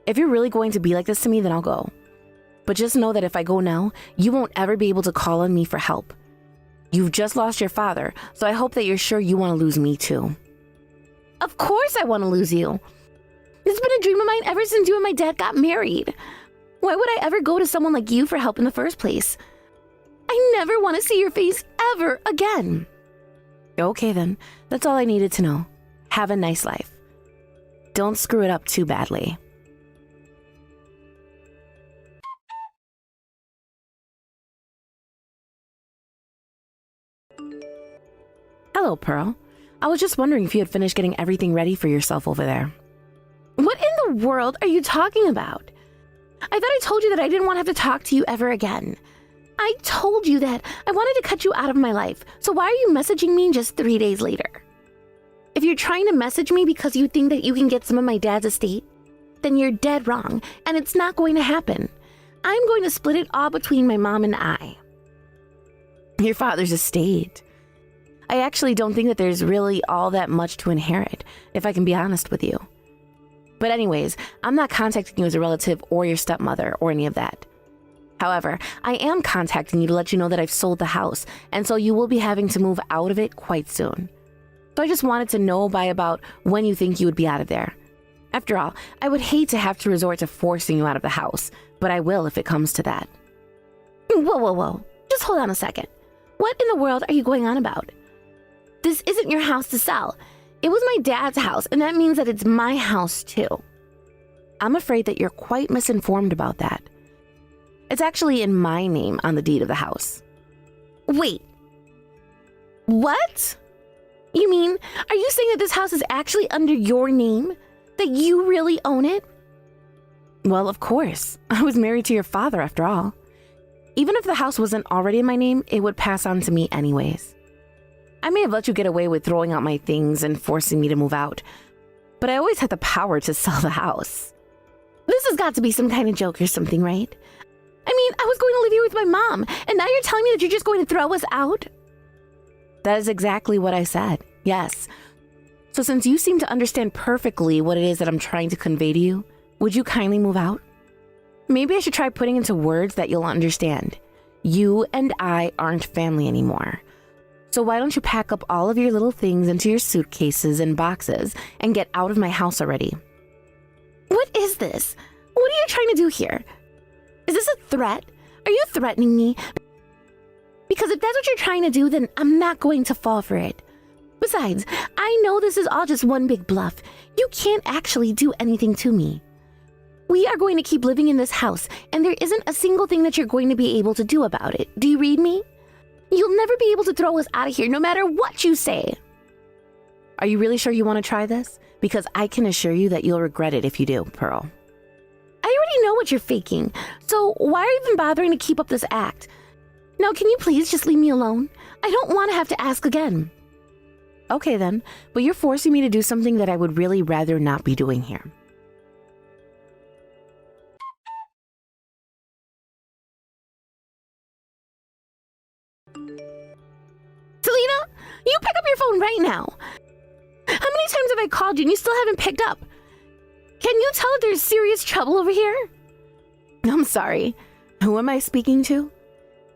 If you're really going to be like this to me, then I'll go. But just know that if I go now, you won't ever be able to call on me for help. You've just lost your father, so I hope that you're sure you want to lose me too. Of course I want to lose you. It's been a dream of mine ever since you and my dad got married. Why would I ever go to someone like you for help in the first place? I never want to see your face ever again. Okay then, that's all I needed to know. Have a nice life. Don't screw it up too badly. Hello, Pearl. I was just wondering if you had finished getting everything ready for yourself over there. What in the world are you talking about? I thought I told you that I didn't want to have to talk to you ever again. I told you that I wanted to cut you out of my life, so why are you messaging me just 3 days later? If you're trying to message me because you think that you can get some of my dad's estate, then you're dead wrong, and it's not going to happen. I'm going to split it all between my mom and I. Your father's estate. I actually don't think that there's really all that much to inherit, if I can be honest with you. But anyways, I'm not contacting you as a relative or your stepmother or any of that. However, I am contacting you to let you know that I've sold the house, and so you will be having to move out of it quite soon. So I just wanted to know by about when you think you would be out of there. After all, I would hate to have to resort to forcing you out of the house, but I will if it comes to that. Whoa. Just hold on a second. What in the world are you going on about? This isn't your house to sell. It was my dad's house, and that means that it's my house too. I'm afraid that you're quite misinformed about that. It's actually in my name on the deed of the house. Wait. What? You mean, are you saying that this house is actually under your name? That you really own it? Well, of course. I was married to your father after all. Even if the house wasn't already in my name, it would pass on to me anyways. I may have let you get away with throwing out my things and forcing me to move out, but I always had the power to sell the house. This has got to be some kind of joke or something, right? I mean, I was going to live here with my mom, and now you're telling me that you're just going to throw us out? That is exactly what I said, yes. So since you seem to understand perfectly what it is that I'm trying to convey to you, would you kindly move out? Maybe I should try putting into words that you'll understand. You and I aren't family anymore. So why don't you pack up all of your little things into your suitcases and boxes and get out of my house already? What is this? What are you trying to do here? Is this a threat? Are you threatening me? Because if that's what you're trying to do, then I'm not going to fall for it. Besides, I know this is all just one big bluff. You can't actually do anything to me. We are going to keep living in this house, and there isn't a single thing that you're going to be able to do about it. Do you read me? You'll never be able to throw us out of here, no matter what you say. Are you really sure you want to try this? Because I can assure you that you'll regret it if you do, Pearl. I already know what you're faking, so why are you even bothering to keep up this act? Now, can you please just leave me alone? I don't want to have to ask again. Okay then, but you're forcing me to do something that I would really rather not be doing here. Selena, you pick up your phone right now. How many times have I called you and you still haven't picked up? Can you tell if there's serious trouble over here? I'm sorry. Who am I speaking to?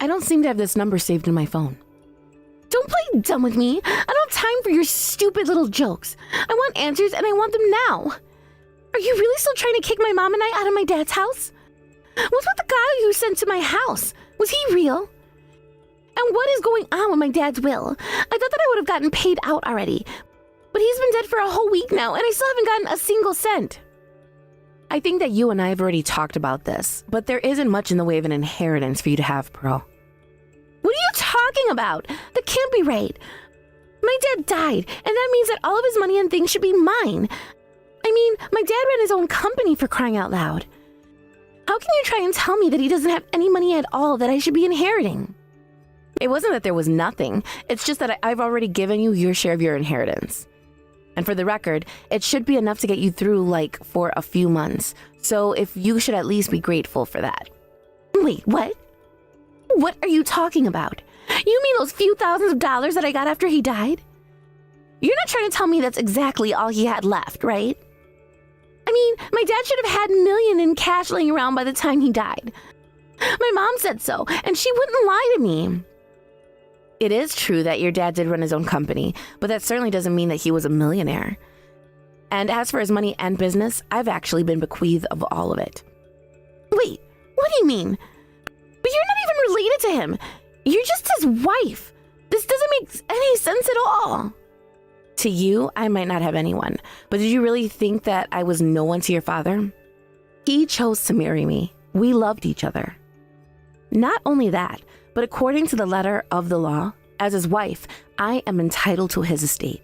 I don't seem to have this number saved in my phone. Don't play dumb with me. I don't have time for your stupid little jokes. I want answers and I want them now. Are you really still trying to kick my mom and I out of my dad's house? What's with the guy you sent to my house? Was he real? And what is going on with my dad's will? I thought that I would have gotten paid out already, but he's been dead for a whole week now, and I still haven't gotten a single cent. I think that you and I have already talked about this, but there isn't much in the way of an inheritance for you to have, Pearl. What are you talking about? That can't be right. My dad died, and that means that all of his money and things should be mine. I mean, my dad ran his own company, for crying out loud. How can you try and tell me that he doesn't have any money at all that I should be inheriting? It wasn't that there was nothing. It's just that I've already given you your share of your inheritance. And for the record, it should be enough to get you through, for a few months. So if you should at least be grateful for that. Wait, what? What are you talking about? You mean those few thousands of dollars that I got after he died? You're not trying to tell me that's exactly all he had left, right? I mean, my dad should have had $1 million in cash laying around by the time he died. My mom said so, and she wouldn't lie to me. It is true that your dad did run his own company, but that certainly doesn't mean that he was a millionaire. And as for his money and business, I've actually been bequeathed of all of it. Wait, what do you mean? But you're not even related to him. You're just his wife. This doesn't make any sense at all. To you, I might not have anyone, but did you really think that I was no one to your father? He chose to marry me. We loved each other. Not only that, but according to the letter of the law, as his wife, I am entitled to his estate.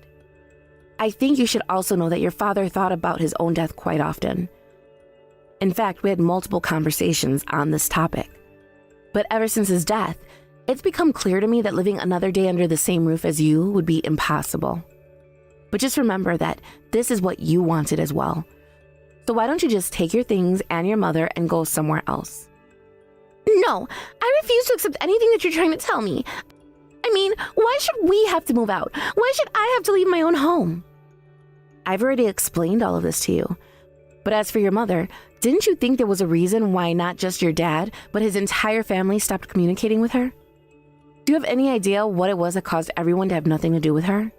I think you should also know that your father thought about his own death quite often. In fact, we had multiple conversations on this topic. But ever since his death, it's become clear to me that living another day under the same roof as you would be impossible. But just remember that this is what you wanted as well. So why don't you just take your things and your mother and go somewhere else? No, I refuse to accept anything that you're trying to tell me. I mean, why should we have to move out? Why should I have to leave my own home? I've already explained all of this to you. But as for your mother, didn't you think there was a reason why not just your dad, but his entire family stopped communicating with her? Do you have any idea what it was that caused everyone to have nothing to do with her?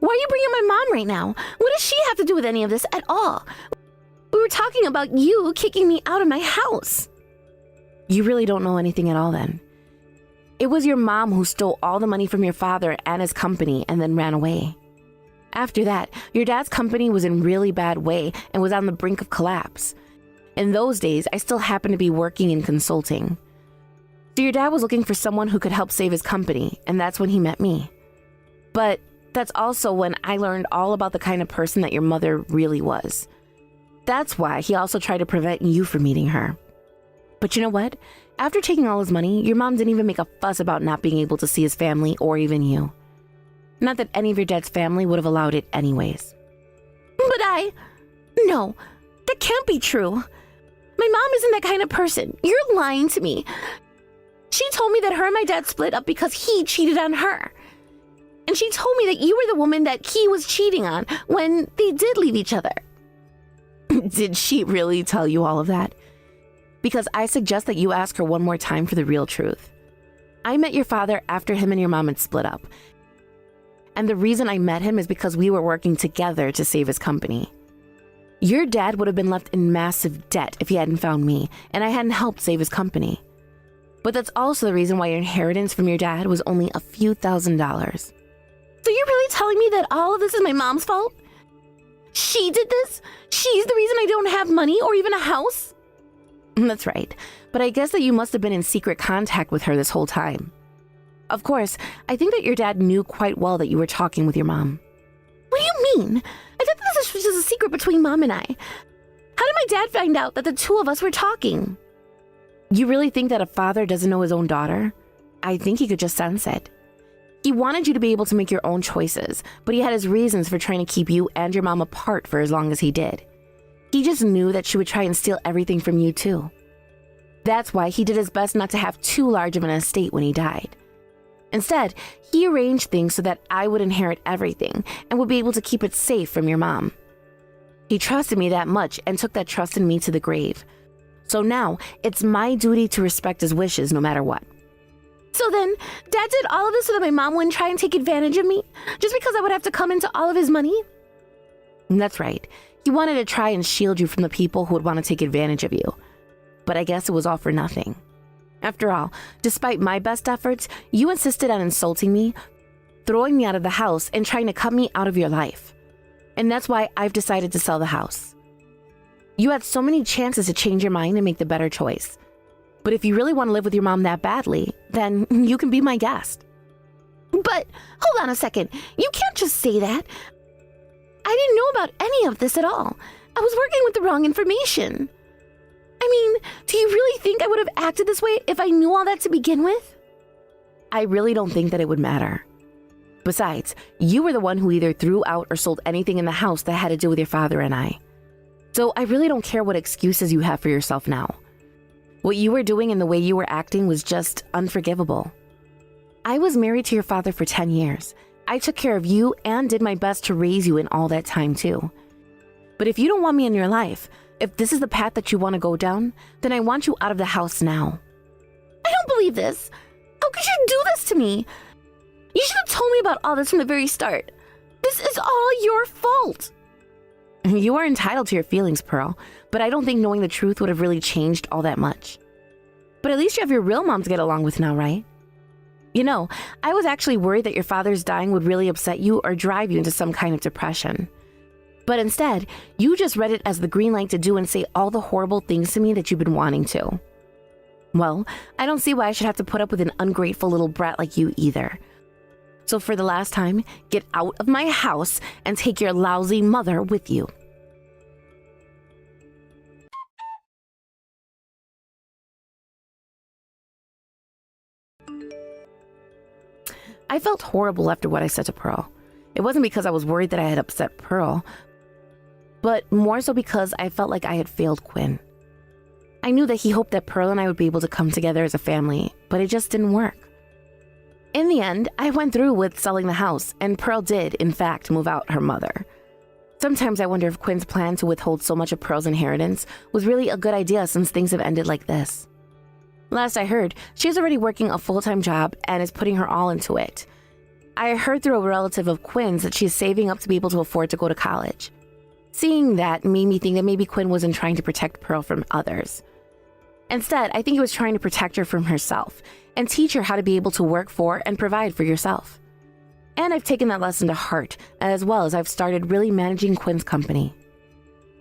Why are you bringing my mom right now? What does she have to do with any of this at all? We were talking about you kicking me out of my house. You really don't know anything at all then. It was your mom who stole all the money from your father and his company and then ran away. After that, your dad's company was in really bad way and was on the brink of collapse. In those days, I still happened to be working in consulting. So your dad was looking for someone who could help save his company, and that's when he met me. But that's also when I learned all about the kind of person that your mother really was. That's why he also tried to prevent you from meeting her. But you know what? After taking all his money, your mom didn't even make a fuss about not being able to see his family or even you. Not that any of your dad's family would have allowed it anyways. But No, that can't be true. My mom isn't that kind of person. You're lying to me. She told me that her and my dad split up because he cheated on her. And she told me that you were the woman that he was cheating on when they did leave each other. Did she really tell you all of that? Because I suggest that you ask her one more time for the real truth. I met your father after him and your mom had split up. And the reason I met him is because we were working together to save his company. Your dad would have been left in massive debt if he hadn't found me, and I hadn't helped save his company. But that's also the reason why your inheritance from your dad was only a few $1,000s. So you're really telling me that all of this is my mom's fault? She did this? She's the reason I don't have money or even a house? That's right, but I guess that you must have been in secret contact with her this whole time. Of course, I think that your dad knew quite well that you were talking with your mom. What do you mean? I thought this was just a secret between Mom and I. How did my dad find out that the two of us were talking? You really think that a father doesn't know his own daughter? I think he could just sense it. He wanted you to be able to make your own choices, but he had his reasons for trying to keep you and your mom apart for as long as he did. He just knew that she would try and steal everything from you too. That's why he did his best not to have too large of an estate when he died. Instead, he arranged things so that I would inherit everything and would be able to keep it safe from your mom. He trusted me that much and took that trust in me to the grave. So now, it's my duty to respect his wishes no matter what. So then, Dad did all of this so that my mom wouldn't try and take advantage of me? Just because I would have to come into all of his money? That's right. He wanted to try and shield you from the people who would want to take advantage of you. but I guess it was all for nothing. After all, despite my best efforts, you insisted on insulting me, throwing me out of the house, and trying to cut me out of your life. And that's why I've decided to sell the house. You had so many chances to change your mind and make the better choice. But if you really want to live with your mom that badly, then you can be my guest. But hold on a second. You can't just say that. I didn't know about any of this at all. I was working with the wrong information. I mean, do you really think I would have acted this way if I knew all that to begin with? I really don't think that it would matter. Besides, you were the one who either threw out or sold anything in the house that had to do with your father and I. So I really don't care what excuses you have for yourself now. What you were doing and the way you were acting was just unforgivable. I was married to your father for 10 years. I took care of you and did my best to raise you in all that time too. But if you don't want me in your life, if this is the path that you want to go down, then I want you out of the house now. I don't believe this. How could you do this to me? You should have told me about all this from the very start. This is all your fault. You are entitled to your feelings, Pearl, but I don't think knowing the truth would have really changed all that much. But at least you have your real mom to get along with now, right? You know, I was actually worried that your father's dying would really upset you or drive you into some kind of depression. But instead, you just read it as the green light to do and say all the horrible things to me that you've been wanting to. Well, I don't see why I should have to put up with an ungrateful little brat like you either. So for the last time, get out of my house and take your lousy mother with you. I felt horrible after what I said to Pearl. It wasn't because I was worried that I had upset Pearl, but more so because I felt like I had failed Quinn. I knew that he hoped that Pearl and I would be able to come together as a family, but it just didn't work. In the end, I went through with selling the house, and Pearl did, in fact, move out her mother. Sometimes I wonder if Quinn's plan to withhold so much of Pearl's inheritance was really a good idea since things have ended like this. Last I heard, she's already working a full-time job and is putting her all into it. I heard through a relative of Quinn's that she's saving up to be able to afford to go to college. Seeing that made me think that maybe Quinn wasn't trying to protect Pearl from others. Instead, I think he was trying to protect her from herself and teach her how to be able to work for and provide for yourself. And I've taken that lesson to heart, as well as I've started really managing Quinn's company.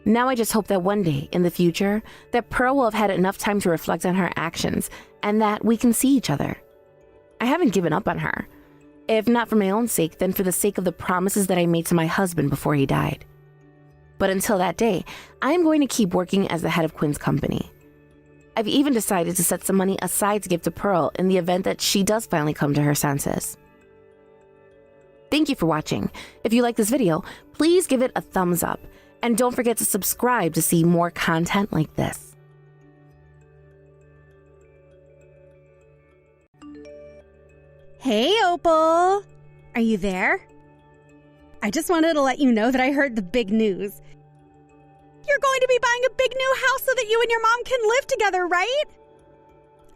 Now I just hope that one day, in the future, that Pearl will have had enough time to reflect on her actions and that we can see each other. I haven't given up on her. If not for my own sake, then for the sake of the promises that I made to my husband before he died. But until that day, I am going to keep working as the head of Quinn's company. I've even decided to set some money aside to give to Pearl in the event that she does finally come to her senses. Thank you for watching. If you like this video, please give it a thumbs up. And don't forget to subscribe to see more content like this. Hey, Opal. Are you there? I just wanted to let you know that I heard the big news. You're going to be buying a big new house so that you and your mom can live together, right?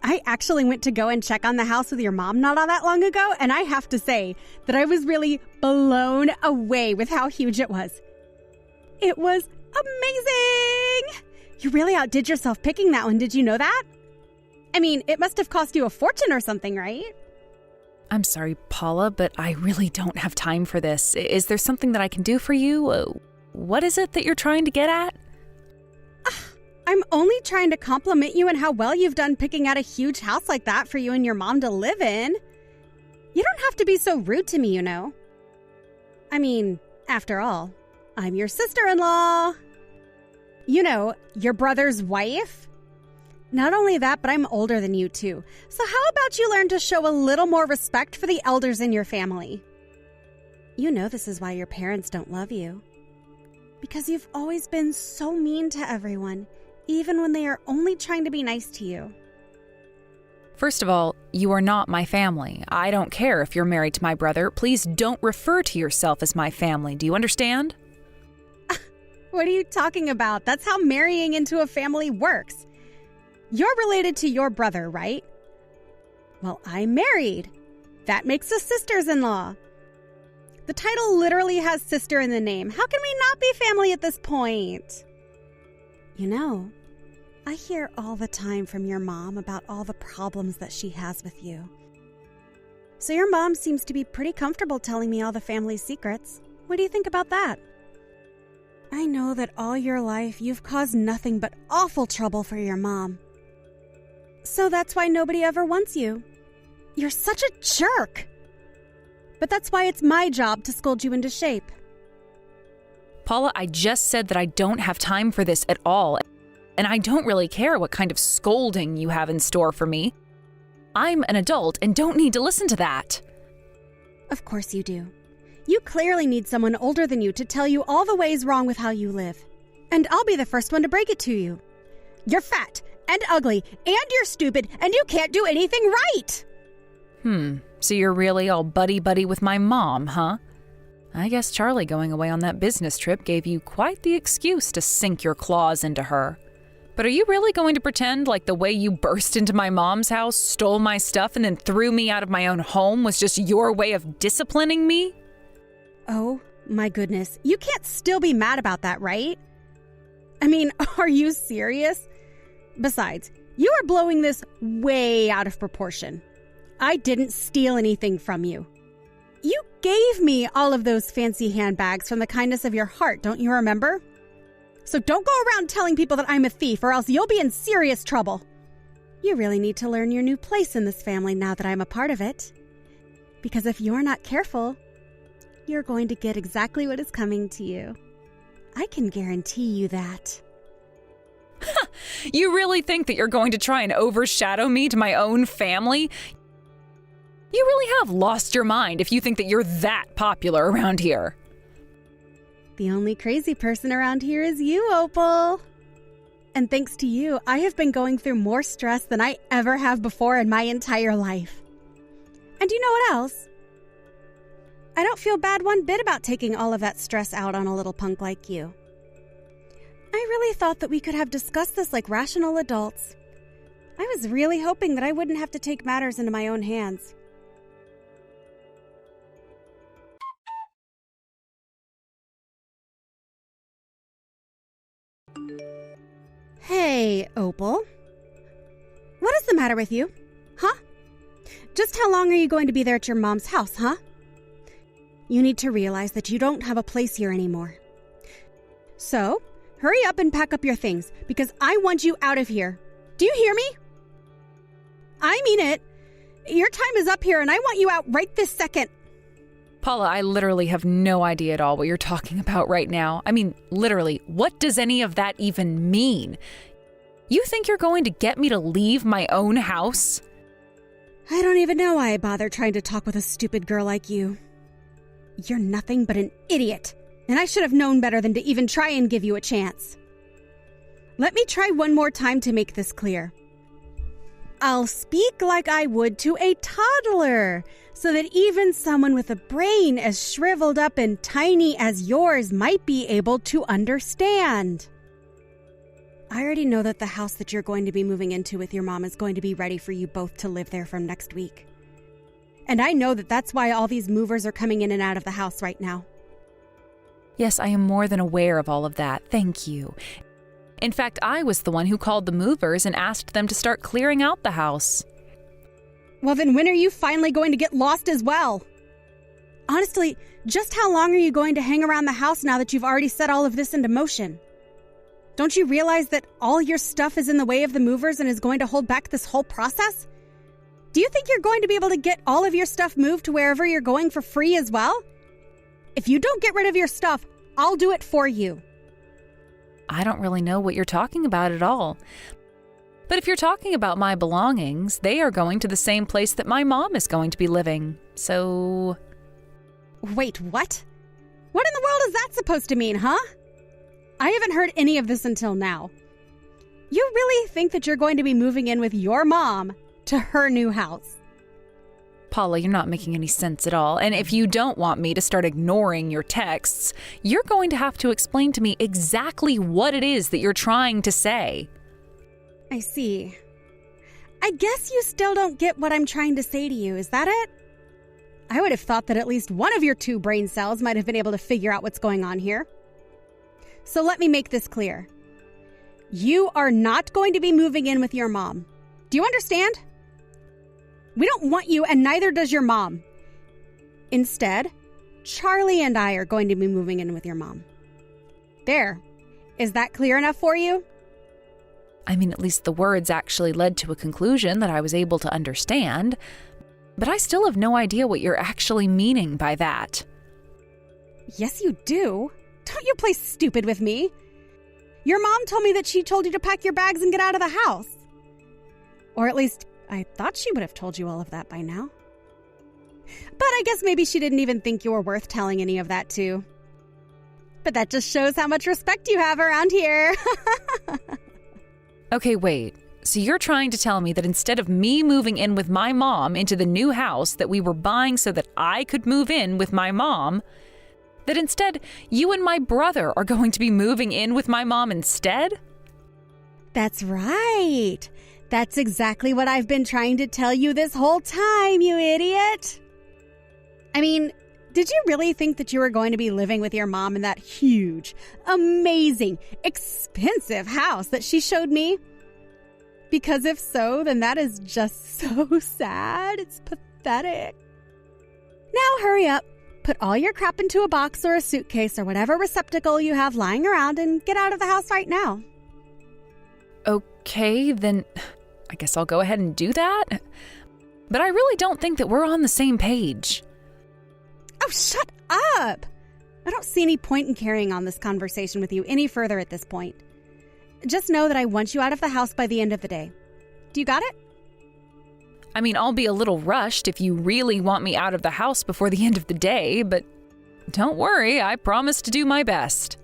I actually went to go and check on the house with your mom not all that long ago, and I have to say that I was really blown away with how huge it was. It was amazing! You really outdid yourself picking that one, did you know that? I mean, it must have cost you a fortune or something, right? I'm sorry, Paula, but I really don't have time for this. Is there something that I can do for you? What is it that you're trying to get at? I'm only trying to compliment you on how well you've done picking out a huge house like that for you and your mom to live in. You don't have to be so rude to me, you know. I mean, after all, I'm your sister-in-law. You know, your brother's wife. Not only that, but I'm older than you too. So how about you learn to show a little more respect for the elders in your family? You know this is why your parents don't love you. Because you've always been so mean to everyone, even when they are only trying to be nice to you. First of all, you are not my family. I don't care if you're married to my brother. Please don't refer to yourself as my family. Do you understand? What are you talking about? That's how marrying into a family works. You're related to your brother, right? Well, I'm married. That makes us sisters-in-law. The title literally has sister in the name. How can we not be family at this point? You know, I hear all the time from your mom about all the problems that she has with you. So your mom seems to be pretty comfortable telling me all the family's secrets. What do you think about that? I know that all your life you've caused nothing but awful trouble for your mom. So that's why nobody ever wants you. You're such a jerk. But that's why it's my job to scold you into shape. Paula, I just said that I don't have time for this at all, and I don't really care what kind of scolding you have in store for me. I'm an adult and don't need to listen to that. Of course you do. You clearly need someone older than you to tell you all the ways wrong with how you live. And I'll be the first one to break it to you. You're fat and ugly and you're stupid and you can't do anything right. So you're really all buddy-buddy with my mom, huh? I guess Charlie going away on that business trip gave you quite the excuse to sink your claws into her. But are you really going to pretend like the way you burst into my mom's house, stole my stuff, and then threw me out of my own home was just your way of disciplining me? Oh, my goodness. You can't still be mad about that, right? I mean, are you serious? Besides, you are blowing this way out of proportion. I didn't steal anything from you. You gave me all of those fancy handbags from the kindness of your heart, don't you remember? So don't go around telling people that I'm a thief or else you'll be in serious trouble. You really need to learn your new place in this family now that I'm a part of it. Because if you're not careful, you're going to get exactly what is coming to you. I can guarantee you that. You really think that you're going to try and overshadow me to my own family? You really have lost your mind if you think that you're that popular around here. The only crazy person around here is you, Opal. And thanks to you, I have been going through more stress than I ever have before in my entire life. And you know what else? I don't feel bad one bit about taking all of that stress out on a little punk like you. I really thought that we could have discussed this like rational adults. I was really hoping that I wouldn't have to take matters into my own hands. Hey, Opal. What is the matter with you? Huh? Just how long are you going to be there at your mom's house, huh? You need to realize that you don't have a place here anymore. So, hurry up and pack up your things, because I want you out of here. Do you hear me? I mean it. Your time is up here, and I want you out right this second. Paula, I literally have no idea at all what you're talking about right now. I mean, literally, what does any of that even mean? You think you're going to get me to leave my own house? I don't even know why I bother trying to talk with a stupid girl like you. You're nothing but an idiot, and I should have known better than to even try and give you a chance. Let me try one more time to make this clear. I'll speak like I would to a toddler, so that even someone with a brain as shriveled up and tiny as yours might be able to understand. I already know that the house that you're going to be moving into with your mom is going to be ready for you both to live there from next week. And I know that that's why all these movers are coming in and out of the house right now. Yes, I am more than aware of all of that. Thank you. In fact, I was the one who called the movers and asked them to start clearing out the house. Well, then when are you finally going to get lost as well? Honestly, just how long are you going to hang around the house now that you've already set all of this into motion? Don't you realize that all your stuff is in the way of the movers and is going to hold back this whole process? Do you think you're going to be able to get all of your stuff moved to wherever you're going for free as well? If you don't get rid of your stuff, I'll do it for you. I don't really know what you're talking about at all. But if you're talking about my belongings, they are going to the same place that my mom is going to be living. So... Wait, what? What in the world is that supposed to mean, huh? I haven't heard any of this until now. You really think that you're going to be moving in with your mom to her new house? Paula, you're not making any sense at all. And if you don't want me to start ignoring your texts, you're going to have to explain to me exactly what it is that you're trying to say. I see. I guess you still don't get what I'm trying to say to you, is that it? I would have thought that at least one of your 2 brain cells might have been able to figure out what's going on here. So let me make this clear. You are not going to be moving in with your mom. Do you understand? We don't want you, and neither does your mom. Instead, Charlie and I are going to be moving in with your mom. There. Is that clear enough for you? I mean, at least the words actually led to a conclusion that I was able to understand, but I still have no idea what you're actually meaning by that. Yes, you do. Don't you play stupid with me. Your mom told me that she told you to pack your bags and get out of the house. Or at least, I thought she would have told you all of that by now. But I guess maybe she didn't even think you were worth telling any of that to. But that just shows how much respect you have around here. Okay, wait. So you're trying to tell me that instead of me moving in with my mom into the new house that we were buying so that I could move in with my mom, that instead you and my brother are going to be moving in with my mom instead? That's right. That's exactly what I've been trying to tell you this whole time, you idiot. I mean, did you really think that you were going to be living with your mom in that huge, amazing, expensive house that she showed me? Because if so, then that is just so sad. It's pathetic. Now hurry up. Put all your crap into a box or a suitcase or whatever receptacle you have lying around and get out of the house right now. Okay, then I guess I'll go ahead and do that. But I really don't think that we're on the same page. Oh, shut up! I don't see any point in carrying on this conversation with you any further at this point. Just know that I want you out of the house by the end of the day. Do you got it? I mean, I'll be a little rushed if you really want me out of the house before the end of the day, but don't worry, I promise to do my best.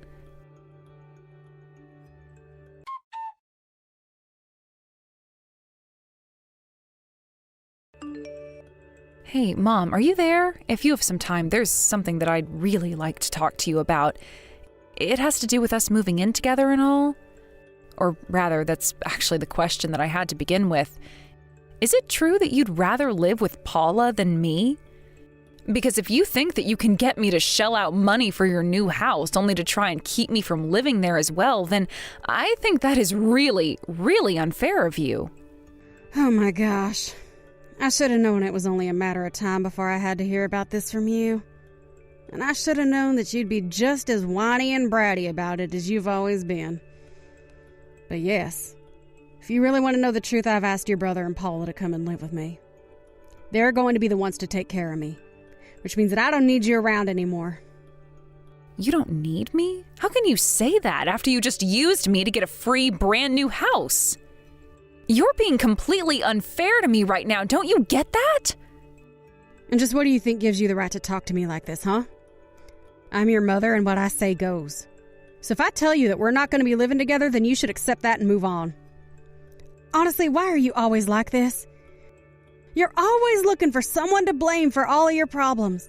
Hey, Mom, are you there? If you have some time, there's something that I'd really like to talk to you about. It has to do with us moving in together and all. Or rather, that's actually the question that I had to begin with. Is it true that you'd rather live with Paula than me? Because if you think that you can get me to shell out money for your new house only to try and keep me from living there as well, then I think that is really, really unfair of you. Oh my gosh. I should have known it was only a matter of time before I had to hear about this from you. And I should have known that you'd be just as whiny and bratty about it as you've always been. But yes, if you really want to know the truth, I've asked your brother and Paula to come and live with me. They're going to be the ones to take care of me, which means that I don't need you around anymore. You don't need me? How can you say that after you just used me to get a free brand new house? You're being completely unfair to me right now, don't you get that? And just what do you think gives you the right to talk to me like this, huh? I'm your mother and what I say goes. So if I tell you that we're not going to be living together, then you should accept that and move on. Honestly, why are you always like this? You're always looking for someone to blame for all of your problems.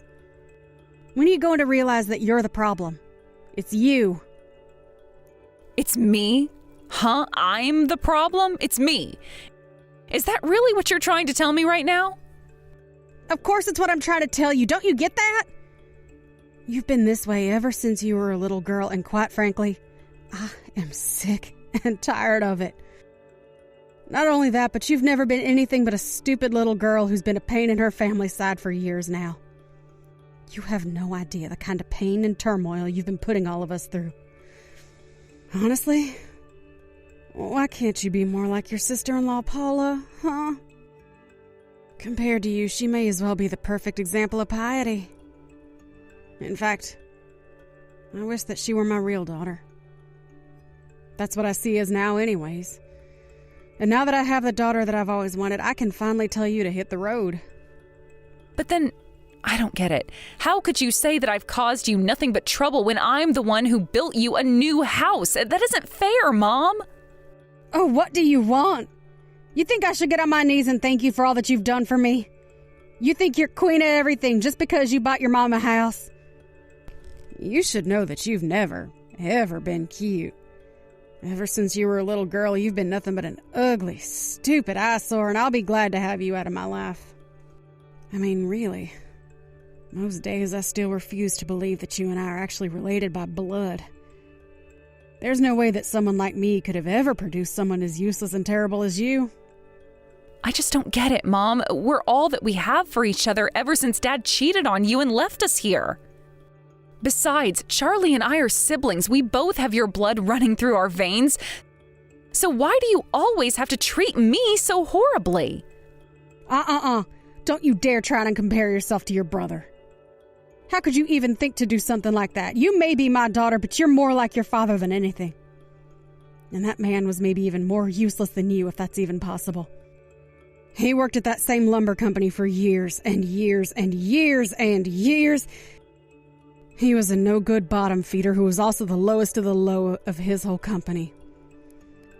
When are you going to realize that you're the problem? It's you. It's me? Huh? I'm the problem? It's me. Is that really what you're trying to tell me right now? Of course it's what I'm trying to tell you. Don't you get that? You've been this way ever since you were a little girl, and quite frankly, I am sick and tired of it. Not only that, but you've never been anything but a stupid little girl who's been a pain in her family's side for years now. You have no idea the kind of pain and turmoil you've been putting all of us through. Honestly, why can't you be more like your sister-in-law, Paula, huh? Compared to you, she may as well be the perfect example of piety. In fact, I wish that she were my real daughter. That's what I see as now anyways. And now that I have the daughter that I've always wanted, I can finally tell you to hit the road. But then, I don't get it. How could you say that I've caused you nothing but trouble when I'm the one who built you a new house? That isn't fair, Mom. Oh, what do you want? You think I should get on my knees and thank you for all that you've done for me? You think you're queen of everything just because you bought your mom a house? You should know that you've never, ever been cute. Ever since you were a little girl, you've been nothing but an ugly, stupid eyesore, and I'll be glad to have you out of my life. I mean, really, most days I still refuse to believe that you and I are actually related by blood. There's no way that someone like me could have ever produced someone as useless and terrible as you. I just don't get it, Mom. We're all that we have for each other ever since Dad cheated on you and left us here. Besides, Charlie and I are siblings. We both have your blood running through our veins. So why do you always have to treat me so horribly? Don't you dare try and compare yourself to your brother. How could you even think to do something like that? You may be my daughter, but you're more like your father than anything. And that man was maybe even more useless than you, if that's even possible. He worked at that same lumber company for years and years and years and years. He was a no-good bottom feeder who was also the lowest of the low of his whole company.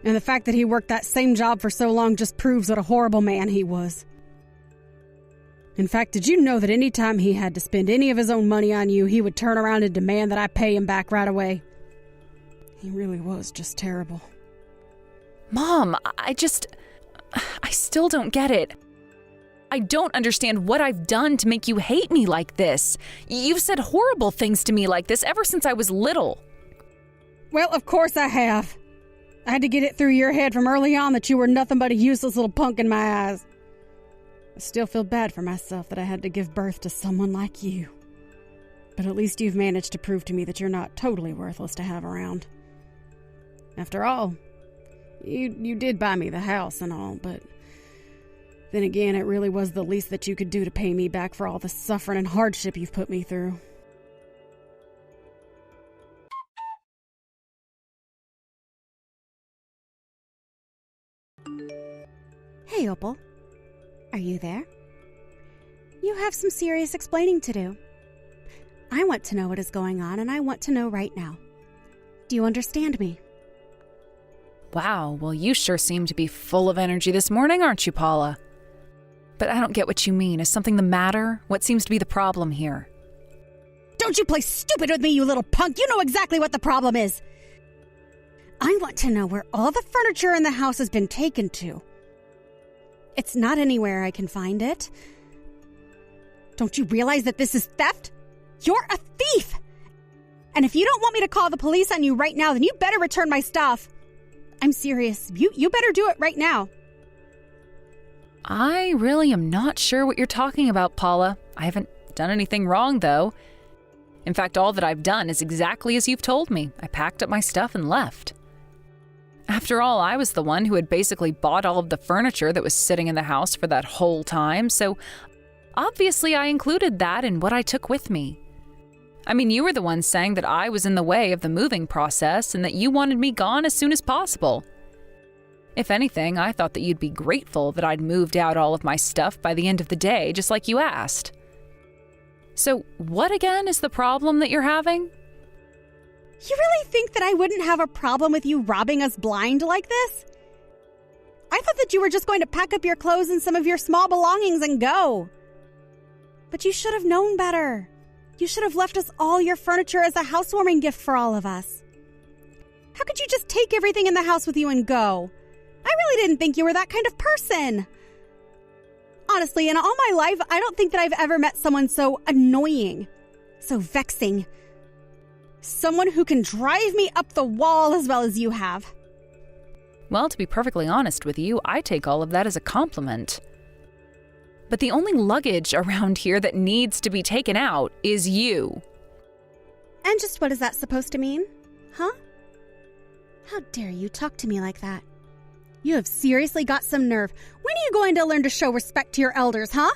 And the fact that he worked that same job for so long just proves what a horrible man he was. In fact, did you know that any time he had to spend any of his own money on you, he would turn around and demand that I pay him back right away? He really was just terrible. Mom, I still don't get it. I don't understand what I've done to make you hate me like this. You've said horrible things to me like this ever since I was little. Well, of course I have. I had to get it through your head from early on that you were nothing but a useless little punk in my eyes. I still feel bad for myself that I had to give birth to someone like you. But at least you've managed to prove to me that you're not totally worthless to have around. After all, you did buy me the house and all, but then again, it really was the least that you could do to pay me back for all the suffering and hardship you've put me through. Hey, Opal. Are you there? You have some serious explaining to do. I want to know what is going on, and I want to know right now. Do you understand me? Wow, well, you sure seem to be full of energy this morning, aren't you, Paula? But I don't get what you mean. Is something the matter? What seems to be the problem here? Don't you play stupid with me, you little punk! You know exactly what the problem is! I want to know where all the furniture in the house has been taken to. It's not anywhere I can find it. Don't you realize that this is theft? You're a thief! And if you don't want me to call the police on you right now, then you better return my stuff. I'm serious. You better do it right now. I really am not sure what you're talking about, Paula. I haven't done anything wrong, though. In fact, all that I've done is exactly as you've told me. I packed up my stuff and left. After all, I was the one who had basically bought all of the furniture that was sitting in the house for that whole time, so obviously I included that in what I took with me. I mean, you were the one saying that I was in the way of the moving process and that you wanted me gone as soon as possible. If anything, I thought that you'd be grateful that I'd moved out all of my stuff by the end of the day, just like you asked. So, what again is the problem that you're having? You really think that I wouldn't have a problem with you robbing us blind like this? I thought that you were just going to pack up your clothes and some of your small belongings and go. But you should have known better. You should have left us all your furniture as a housewarming gift for all of us. How could you just take everything in the house with you and go? I really didn't think you were that kind of person. Honestly, in all my life, I don't think that I've ever met someone so annoying, so vexing. Someone who can drive me up the wall as well as you have. Well, to be perfectly honest with you, I take all of that as a compliment. But the only luggage around here that needs to be taken out is you. And just what is that supposed to mean? Huh? How dare you talk to me like that? You have seriously got some nerve. When are you going to learn to show respect to your elders, huh?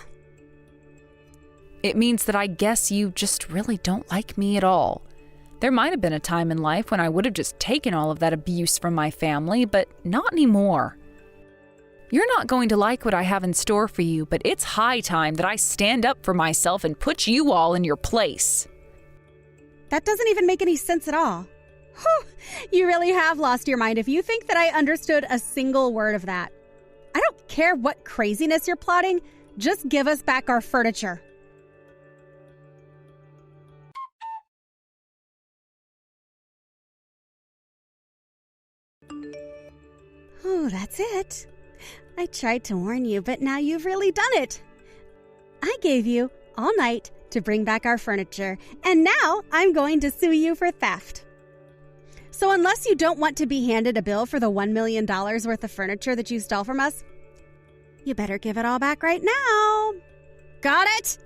It means that I guess you just really don't like me at all. There might have been a time in life when I would have just taken all of that abuse from my family, but not anymore. You're not going to like what I have in store for you, but it's high time that I stand up for myself and put you all in your place. That doesn't even make any sense at all. Whew, you really have lost your mind if you think that I understood a single word of that. I don't care what craziness you're plotting, just give us back our furniture. Oh, that's it. I tried to warn you, but now you've really done it. I gave you all night to bring back our furniture, and now I'm going to sue you for theft. So unless you don't want to be handed a bill for the $1 million worth of furniture that you stole from us, you better give it all back right now. Got it?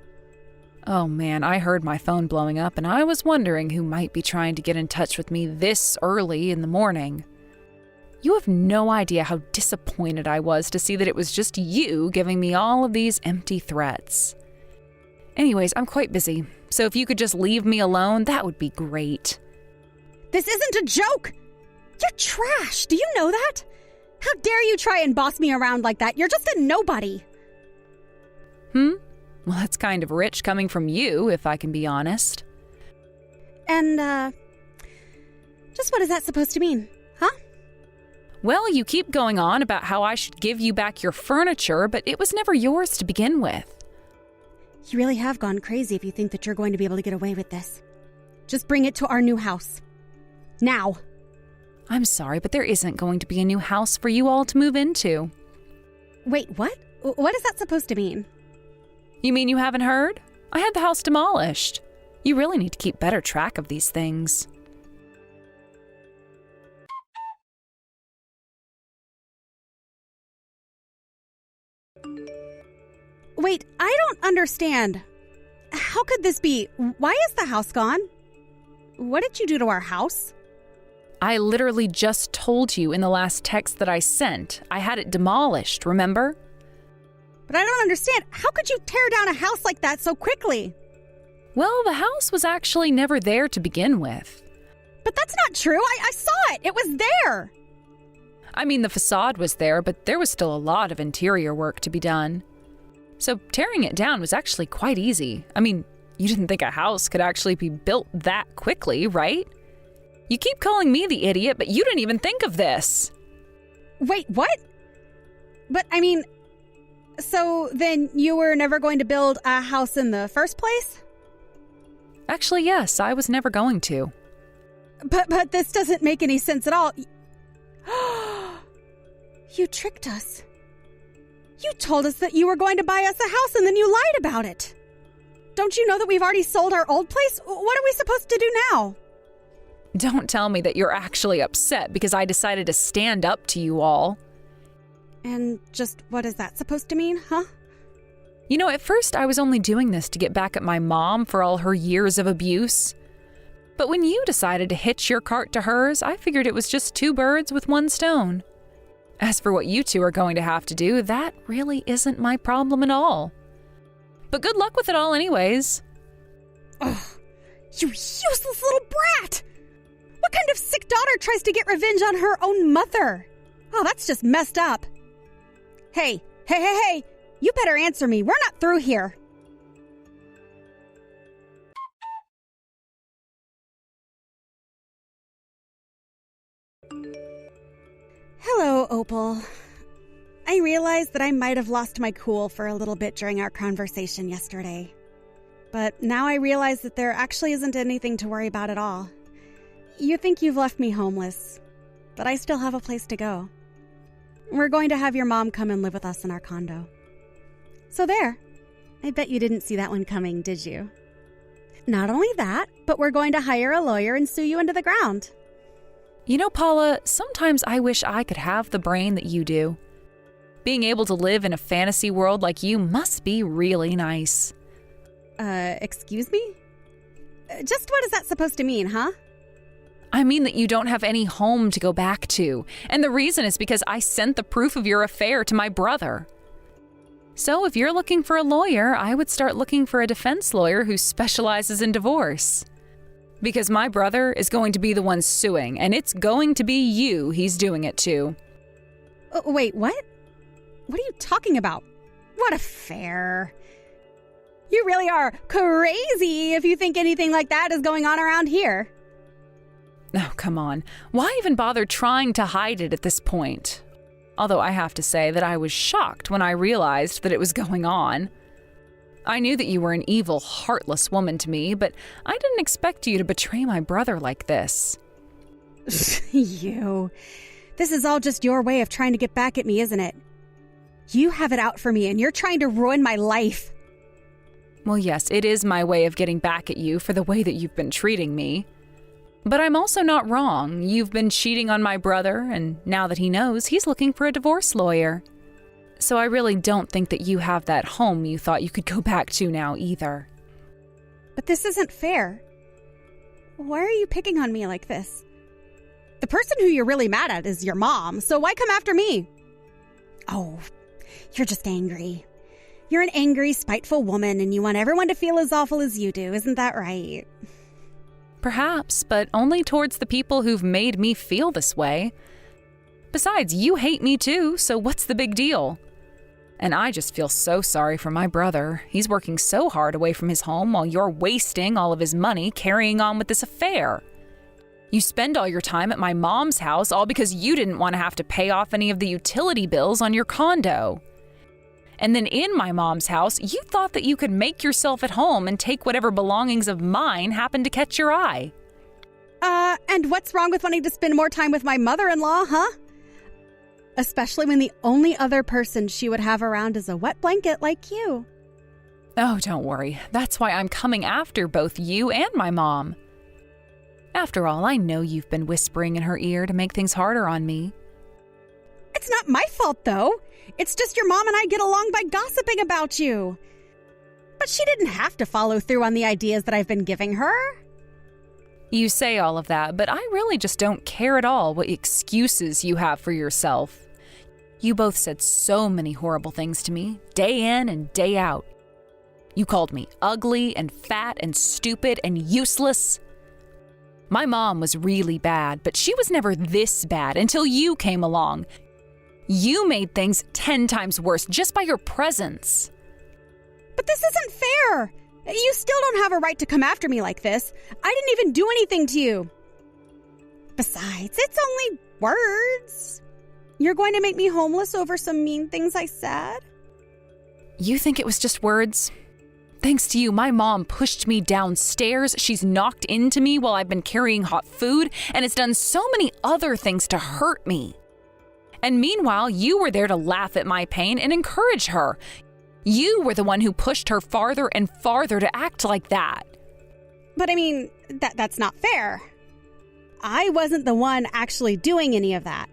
Oh man, I heard my phone blowing up and I was wondering who might be trying to get in touch with me this early in the morning. You have no idea how disappointed I was to see that it was just you giving me all of these empty threats. Anyways, I'm quite busy, so if you could just leave me alone, that would be great. This isn't a joke! You're trash! Do you know that? How dare you try and boss me around like that? You're just a nobody! Well, that's kind of rich coming from you, if I can be honest. And, just what is that supposed to mean, huh? Well, you keep going on about how I should give you back your furniture, but it was never yours to begin with. You really have gone crazy if you think that you're going to be able to get away with this. Just bring it to our new house. Now. I'm sorry, but there isn't going to be a new house for you all to move into. Wait, what? What is that supposed to mean? You mean you haven't heard? I had the house demolished. You really need to keep better track of these things. Wait, I don't understand. How could this be? Why is the house gone? What did you do to our house? I literally just told you in the last text that I sent. I had it demolished, remember? But I don't understand. How could you tear down a house like that so quickly? Well, the house was actually never there to begin with. But that's not true. I saw it. It was there. I mean, the facade was there, but there was still a lot of interior work to be done. So tearing it down was actually quite easy. I mean, you didn't think a house could actually be built that quickly, right? You keep calling me the idiot, but you didn't even think of this. Wait, what? But, I mean, so then you were never going to build a house in the first place? Actually, yes, I was never going to. But this doesn't make any sense at all. You tricked us. You told us that you were going to buy us a house and then you lied about it. Don't you know that we've already sold our old place? What are we supposed to do now? Don't tell me that you're actually upset because I decided to stand up to you all. And just what is that supposed to mean, huh? You know, at first I was only doing this to get back at my mom for all her years of abuse. But when you decided to hitch your cart to hers, I figured it was just two birds with one stone. As for what you two are going to have to do, that really isn't my problem at all. But good luck with it all anyways. Ugh, you useless little brat! What kind of sick daughter tries to get revenge on her own mother? Oh, that's just messed up. Hey, you better answer me. We're not through here. Hello, Opal. I realized that I might have lost my cool for a little bit during our conversation yesterday. But now I realize that there actually isn't anything to worry about at all. You think you've left me homeless, but I still have a place to go. We're going to have your mom come and live with us in our condo. So there. I bet you didn't see that one coming, did you? Not only that, but we're going to hire a lawyer and sue you into the ground. You know, Paula, sometimes I wish I could have the brain that you do. Being able to live in a fantasy world like you must be really nice. Excuse me? Just what is that supposed to mean, huh? I mean that you don't have any home to go back to, and the reason is because I sent the proof of your affair to my brother. So if you're looking for a lawyer, I would start looking for a defense lawyer who specializes in divorce. Because my brother is going to be the one suing, and it's going to be you he's doing it to. Wait, what? What are you talking about? What affair? You really are crazy if you think anything like that is going on around here. Oh, come on. Why even bother trying to hide it at this point? Although I have to say that I was shocked when I realized that it was going on. I knew that you were an evil, heartless woman to me, but I didn't expect you to betray my brother like this. You. This is all just your way of trying to get back at me, isn't it? You have it out for me, and you're trying to ruin my life. Well, yes, it is my way of getting back at you for the way that you've been treating me. But I'm also not wrong. You've been cheating on my brother, and now that he knows, he's looking for a divorce lawyer. So I really don't think that you have that home you thought you could go back to now either. But this isn't fair. Why are you picking on me like this? The person who you're really mad at is your mom, so why come after me? Oh, you're just angry. You're an angry, spiteful woman, and you want everyone to feel as awful as you do, isn't that right? Perhaps, but only towards the people who've made me feel this way. Besides, you hate me too, so what's the big deal? And I just feel so sorry for my brother. He's working so hard away from his home while you're wasting all of his money carrying on with this affair. You spend all your time at my mom's house all because you didn't want to have to pay off any of the utility bills on your condo. And then in my mom's house, you thought that you could make yourself at home and take whatever belongings of mine happened to catch your eye. And what's wrong with wanting to spend more time with my mother-in-law, huh? Especially when the only other person she would have around is a wet blanket like you. Oh, don't worry. That's why I'm coming after both you and my mom. After all, I know you've been whispering in her ear to make things harder on me. It's not my fault, though. It's just your mom and I get along by gossiping about you. But she didn't have to follow through on the ideas that I've been giving her. You say all of that, but I really just don't care at all what excuses you have for yourself. You both said so many horrible things to me, day in and day out. You called me ugly and fat and stupid and useless. My mom was really bad, but she was never this bad until you came along. You made things 10 times worse just by your presence. But this isn't fair. You still don't have a right to come after me like this. I didn't even do anything to you. Besides, it's only words. You're going to make me homeless over some mean things I said? You think it was just words? Thanks to you, my mom pushed me downstairs. She's knocked into me while I've been carrying hot food, and has done so many other things to hurt me. And meanwhile, you were there to laugh at my pain and encourage her. You were the one who pushed her farther and farther to act like that. But I mean, that's not fair. I wasn't the one actually doing any of that.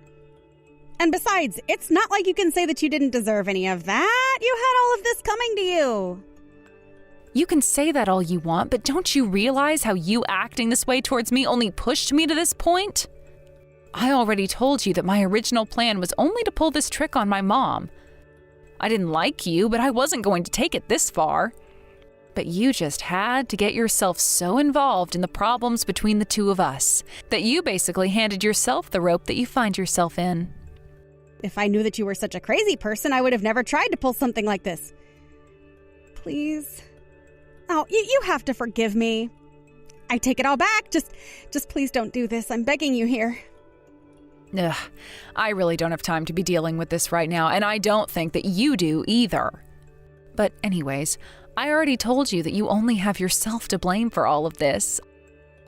And besides, it's not like you can say that you didn't deserve any of that. You had all of this coming to you. You can say that all you want, but don't you realize how you acting this way towards me only pushed me to this point? I already told you that my original plan was only to pull this trick on my mom. I didn't like you, but I wasn't going to take it this far. But you just had to get yourself so involved in the problems between the two of us that you basically handed yourself the rope that you find yourself in. If I knew that you were such a crazy person, I would have never tried to pull something like this. Please. Oh, you have to forgive me. I take it all back. Just please don't do this. I'm begging you here. Ugh, I really don't have time to be dealing with this right now, and I don't think that you do either. But anyways, I already told you that you only have yourself to blame for all of this.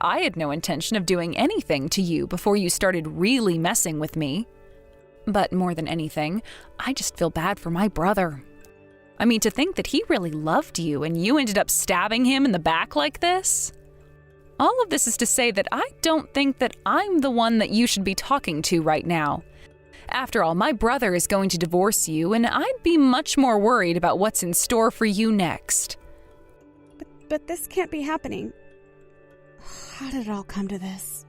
I had no intention of doing anything to you before you started really messing with me. But more than anything, I just feel bad for my brother. I mean, to think that he really loved you and you ended up stabbing him in the back like this? All of this is to say that I don't think that I'm the one that you should be talking to right now. After all, my brother is going to divorce you, and I'd be much more worried about what's in store for you next. But this can't be happening. How did it all come to this?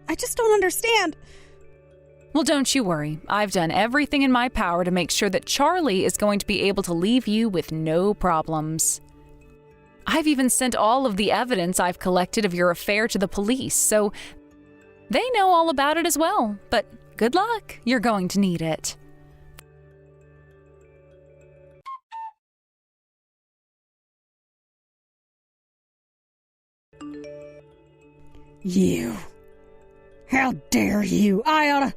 I just don't understand. Well, don't you worry. I've done everything in my power to make sure that Charlie is going to be able to leave you with no problems. I've even sent all of the evidence I've collected of your affair to the police, so they know all about it as well. But good luck. You're going to need it. You. How dare you? I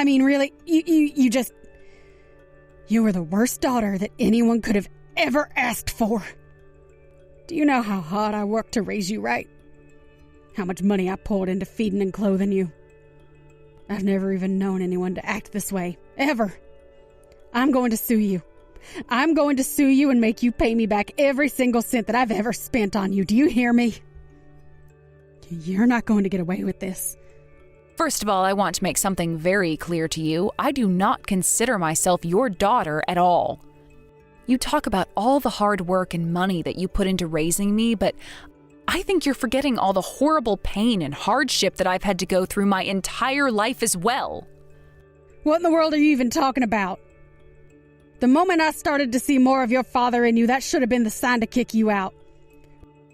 mean, really, you were the worst daughter that anyone could have ever asked for. Do you know how hard I worked to raise you right? How much money I poured into feeding and clothing you? I've never even known anyone to act this way, ever. I'm going to sue you. I'm going to sue you and make you pay me back every single cent that I've ever spent on you. Do you hear me? You're not going to get away with this. First of all, I want to make something very clear to you. I do not consider myself your daughter at all. You talk about all the hard work and money that you put into raising me, but I think you're forgetting all the horrible pain and hardship that I've had to go through my entire life as well. What in the world are you even talking about? The moment I started to see more of your father in you, that should have been the sign to kick you out.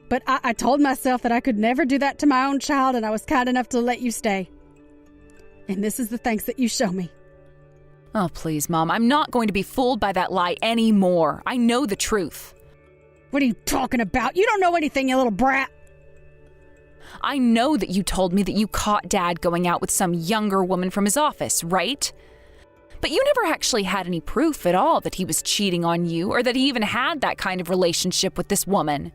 But I told myself that I could never do that to my own child, and I was kind enough to let you stay. And this is the thanks that you show me. Oh, please, Mom. I'm not going to be fooled by that lie anymore. I know the truth. What are you talking about? You don't know anything, you little brat. I know that you told me that you caught Dad going out with some younger woman from his office, right? But you never actually had any proof at all that he was cheating on you or that he even had that kind of relationship with this woman.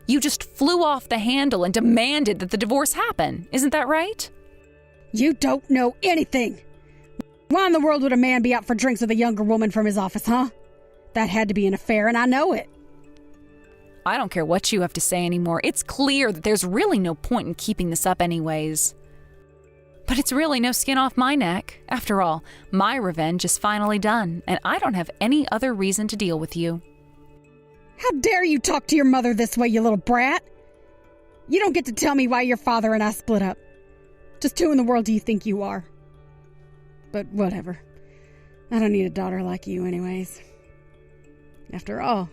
You just flew off the handle and demanded that the divorce happen. Isn't that right? You don't know anything. Why in the world would a man be out for drinks with a younger woman from his office, huh? That had to be an affair, and I know it. I don't care what you have to say anymore. It's clear that there's really no point in keeping this up anyways. But it's really no skin off my neck. After all, my revenge is finally done, and I don't have any other reason to deal with you. How dare you talk to your mother this way, you little brat? You don't get to tell me why your father and I split up. Just who in the world do you think you are? But whatever. I don't need a daughter like you anyways. After all,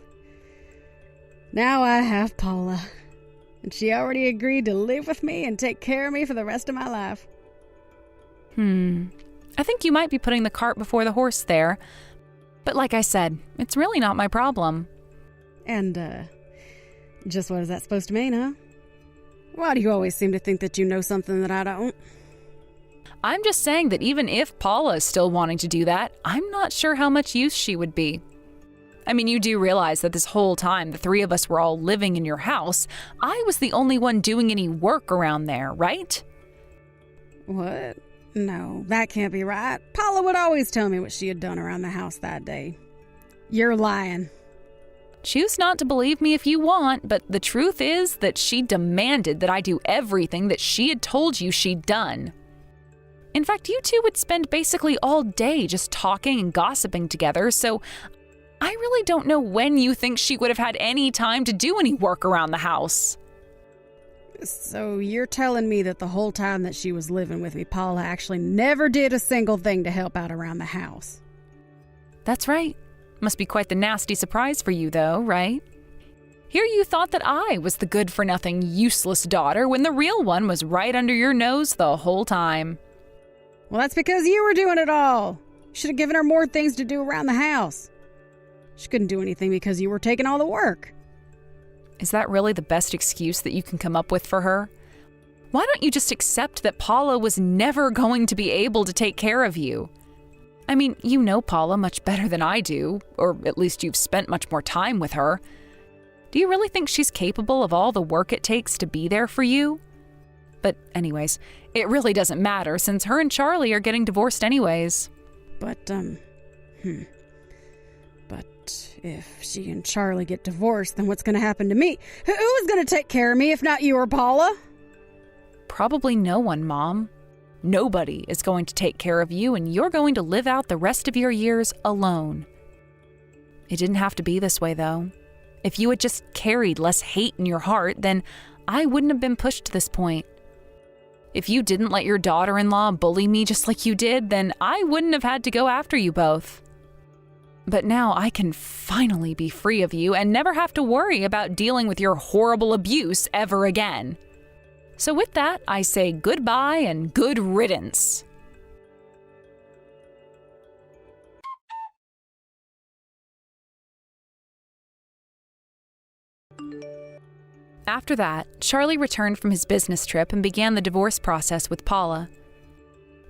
now I have Paula. And she already agreed to live with me and take care of me for the rest of my life. I think you might be putting the cart before the horse there. But like I said, it's really not my problem. And, just what is that supposed to mean, huh? Why do you always seem to think that you know something that I don't? I'm just saying that even if Paula is still wanting to do that, I'm not sure how much use she would be. I mean, you do realize that this whole time the three of us were all living in your house, I was the only one doing any work around there, right? What? No, that can't be right. Paula would always tell me what she had done around the house that day. You're lying. Choose not to believe me if you want, but the truth is that she demanded that I do everything that she had told you she'd done. In fact, you two would spend basically all day just talking and gossiping together, so I really don't know when you think she would have had any time to do any work around the house. So you're telling me that the whole time that she was living with me, Paula actually never did a single thing to help out around the house? That's right. Must be quite the nasty surprise for you, though, right? Here you thought that I was the good-for-nothing, useless daughter when the real one was right under your nose the whole time. Well, that's because you were doing it all. You should have given her more things to do around the house. She couldn't do anything because you were taking all the work. Is that really the best excuse that you can come up with for her? Why don't you just accept that Paula was never going to be able to take care of you? I mean, you know Paula much better than I do, or at least you've spent much more time with her. Do you really think she's capable of all the work it takes to be there for you? But anyways, it really doesn't matter since her and Charlie are getting divorced anyways. But if she and Charlie get divorced, then what's going to happen to me? Who is going to take care of me if not you or Paula? Probably no one, Mom. Nobody is going to take care of you, and you're going to live out the rest of your years alone. It didn't have to be this way, though. If you had just carried less hate in your heart, then I wouldn't have been pushed to this point. If you didn't let your daughter-in-law bully me just like you did, then I wouldn't have had to go after you both. But now I can finally be free of you and never have to worry about dealing with your horrible abuse ever again. So with that, I say goodbye and good riddance. After that, Charlie returned from his business trip and began the divorce process with Paula.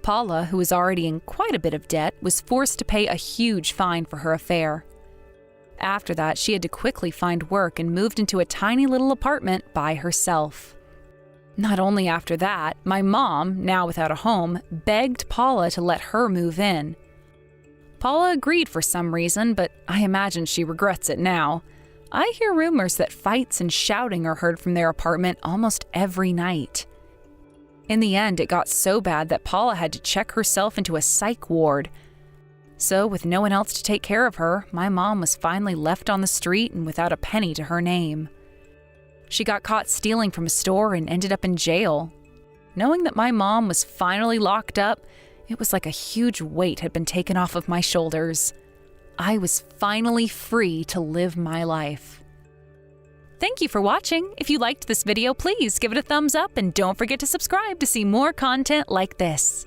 Paula, who was already in quite a bit of debt, was forced to pay a huge fine for her affair. After that, she had to quickly find work and moved into a tiny little apartment by herself. Not only after that, my mom, now without a home, begged Paula to let her move in. Paula agreed for some reason, but I imagine she regrets it now. I hear rumors that fights and shouting are heard from their apartment almost every night. In the end, it got so bad that Paula had to check herself into a psych ward. So, with no one else to take care of her, my mom was finally left on the street and without a penny to her name. She got caught stealing from a store and ended up in jail. Knowing that my mom was finally locked up, it was like a huge weight had been taken off of my shoulders. I was finally free to live my life. Thank you for watching. If you liked this video, please give it a thumbs up and don't forget to subscribe to see more content like this.